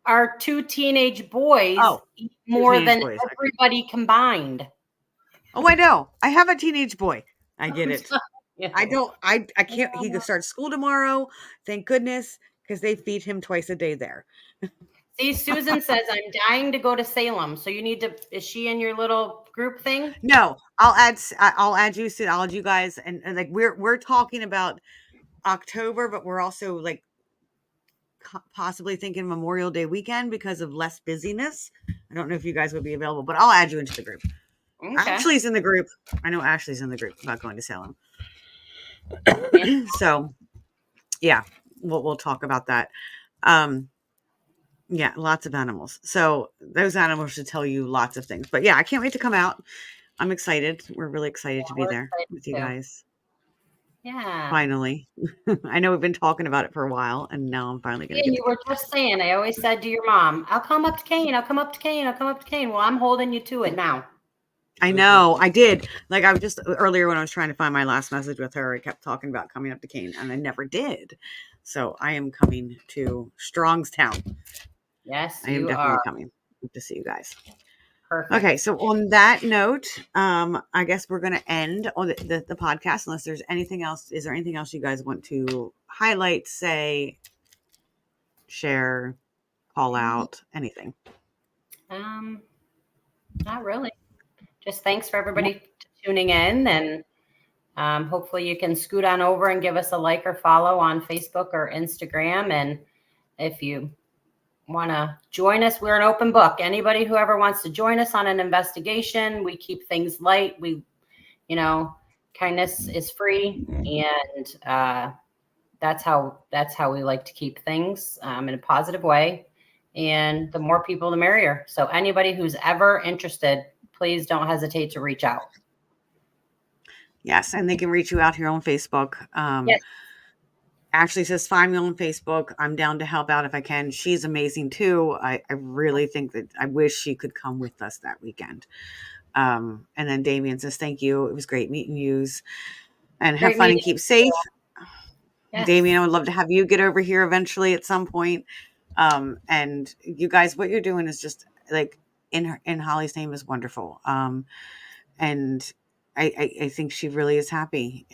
our 2 teenage boys eat more than everybody combined. Oh, I know. I have a teenage boy. I get it. Yeah. I can't. He could start school tomorrow. Thank goodness, because they feed him twice a day there. See, Susan says, I'm dying to go to Salem. So you need to, is she in your little group thing? No, I'll add you soon. I'll add you guys. And like, we're talking about October, but we're also like possibly thinking Memorial Day weekend because of less busyness. I don't know if you guys would be available, but I'll add you into the group. Okay. Ashley's in the group. I know Ashley's in the group about going to Salem. So yeah, we'll talk about that. Yeah, lots of animals. So those animals should tell you lots of things. But yeah, I can't wait to come out. I'm excited. We're really excited to be there with you guys. Yeah. Finally. I know we've been talking about it for a while, and now I'm finally going to get you were just saying, I always said to your mom, I'll come up to Kane. I'll come up to Kane. I'll come up to Kane. Well, I'm holding you to it now. I know. I did. Like, I was just earlier when I was trying to find my last message with her, I kept talking about coming up to Kane, and I never did. So I am coming to Strongstown. Yes, I am definitely coming to see you guys. Perfect. Okay, so on that note, I guess we're going to end on the podcast unless there's anything else. Is there anything else you guys want to highlight, say, share, call out, anything? Not really. Just thanks for everybody tuning in, and hopefully you can scoot on over and give us a like or follow on Facebook or Instagram. And if you want to join us, we're an open book. Anybody who ever wants to join us on an investigation, we keep things light. We kindness is free, and that's how we like to keep things in a positive way. And the more people, the merrier. So anybody who's ever interested, please don't hesitate to reach out. Yes, and they can reach you out here on Facebook. Yes. Ashley says, find me on Facebook. I'm down to help out if I can. She's amazing too. I really think that I wish she could come with us that weekend. And then Damien says, thank you. It was great meeting yous. And have Great fun and meeting keep safe. Yes. Damien, I would love to have you get over here eventually at some point. And you guys, what you're doing is just like in Holly's name is wonderful. And I think she really is happy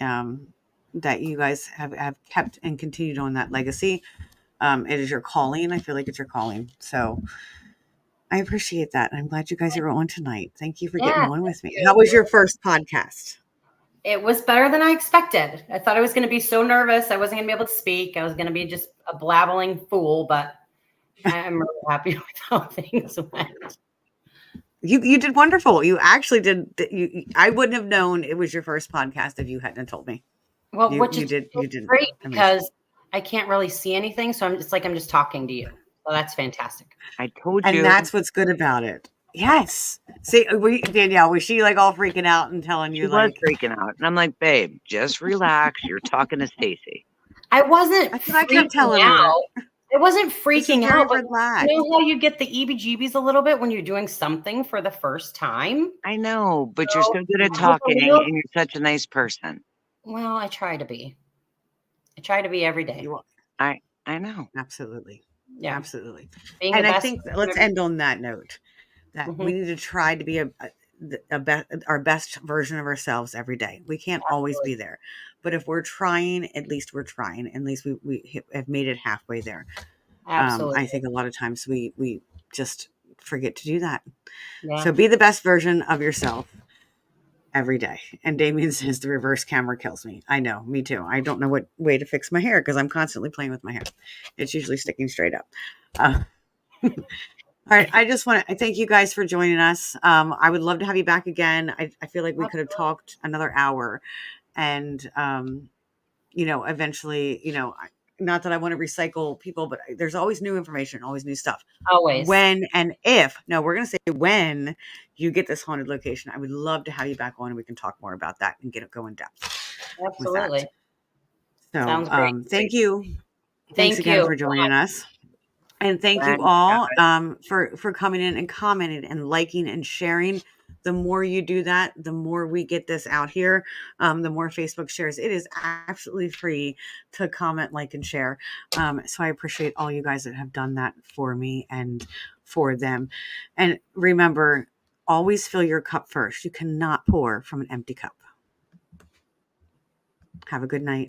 that you guys have kept and continued on that legacy. It is your calling. I feel like it's your calling. So I appreciate that. I'm glad you guys are on tonight. Thank you for getting on with me. How was your first podcast? It was better than I expected. I thought I was going to be so nervous. I wasn't going to be able to speak. I was going to be just a blabbling fool, but I'm really happy with how things went. You did wonderful. You actually did. I wouldn't have known it was your first podcast if you hadn't told me. Well, you did great because I can't really see anything. So I'm just talking to you. So that's fantastic. I told you. And that's what's good about it. Yes. See, Danielle, was she like all freaking out and telling you she was freaking out? And I'm like, babe, just relax. You're talking to Stacy. I wasn't. I kept telling her. It wasn't freaking out. But relaxed. you know how you get the EBGBs a little bit when you're doing something for the first time? I know, but you're so good at talking and you're such a nice person. Well, I try to be. I try to be every day. I know. Absolutely. Yeah. Absolutely. Being and I think let's end on that note that we need to try to be our best version of ourselves every day. We can't always be there, but if we're trying, at least we're trying. At least we have made it halfway there. Absolutely. I think a lot of times we just forget to do that. Yeah. So be the best version of yourself every day. And Damien says the reverse camera kills me. I know, me too. I don't know what way to fix my hair because I'm constantly playing with my hair. It's usually sticking straight up. All right. I just want to thank you guys for joining us. I would love to have you back again. I feel like we could have talked another hour and, eventually, not that I want to recycle people, but there's always new information, always new stuff. Always. We're going to say when you get this haunted location, I would love to have you back on and we can talk more about that and go in depth. Absolutely. So, sounds great. Thank you. Thanks again for joining us. And thank you all for coming in and commenting and liking and sharing. The more you do that, the more we get this out here, the more Facebook shares. It is absolutely free to comment, like, and share. So I appreciate all you guys that have done that for me and for them. And remember, always fill your cup first. You cannot pour from an empty cup. Have a good night.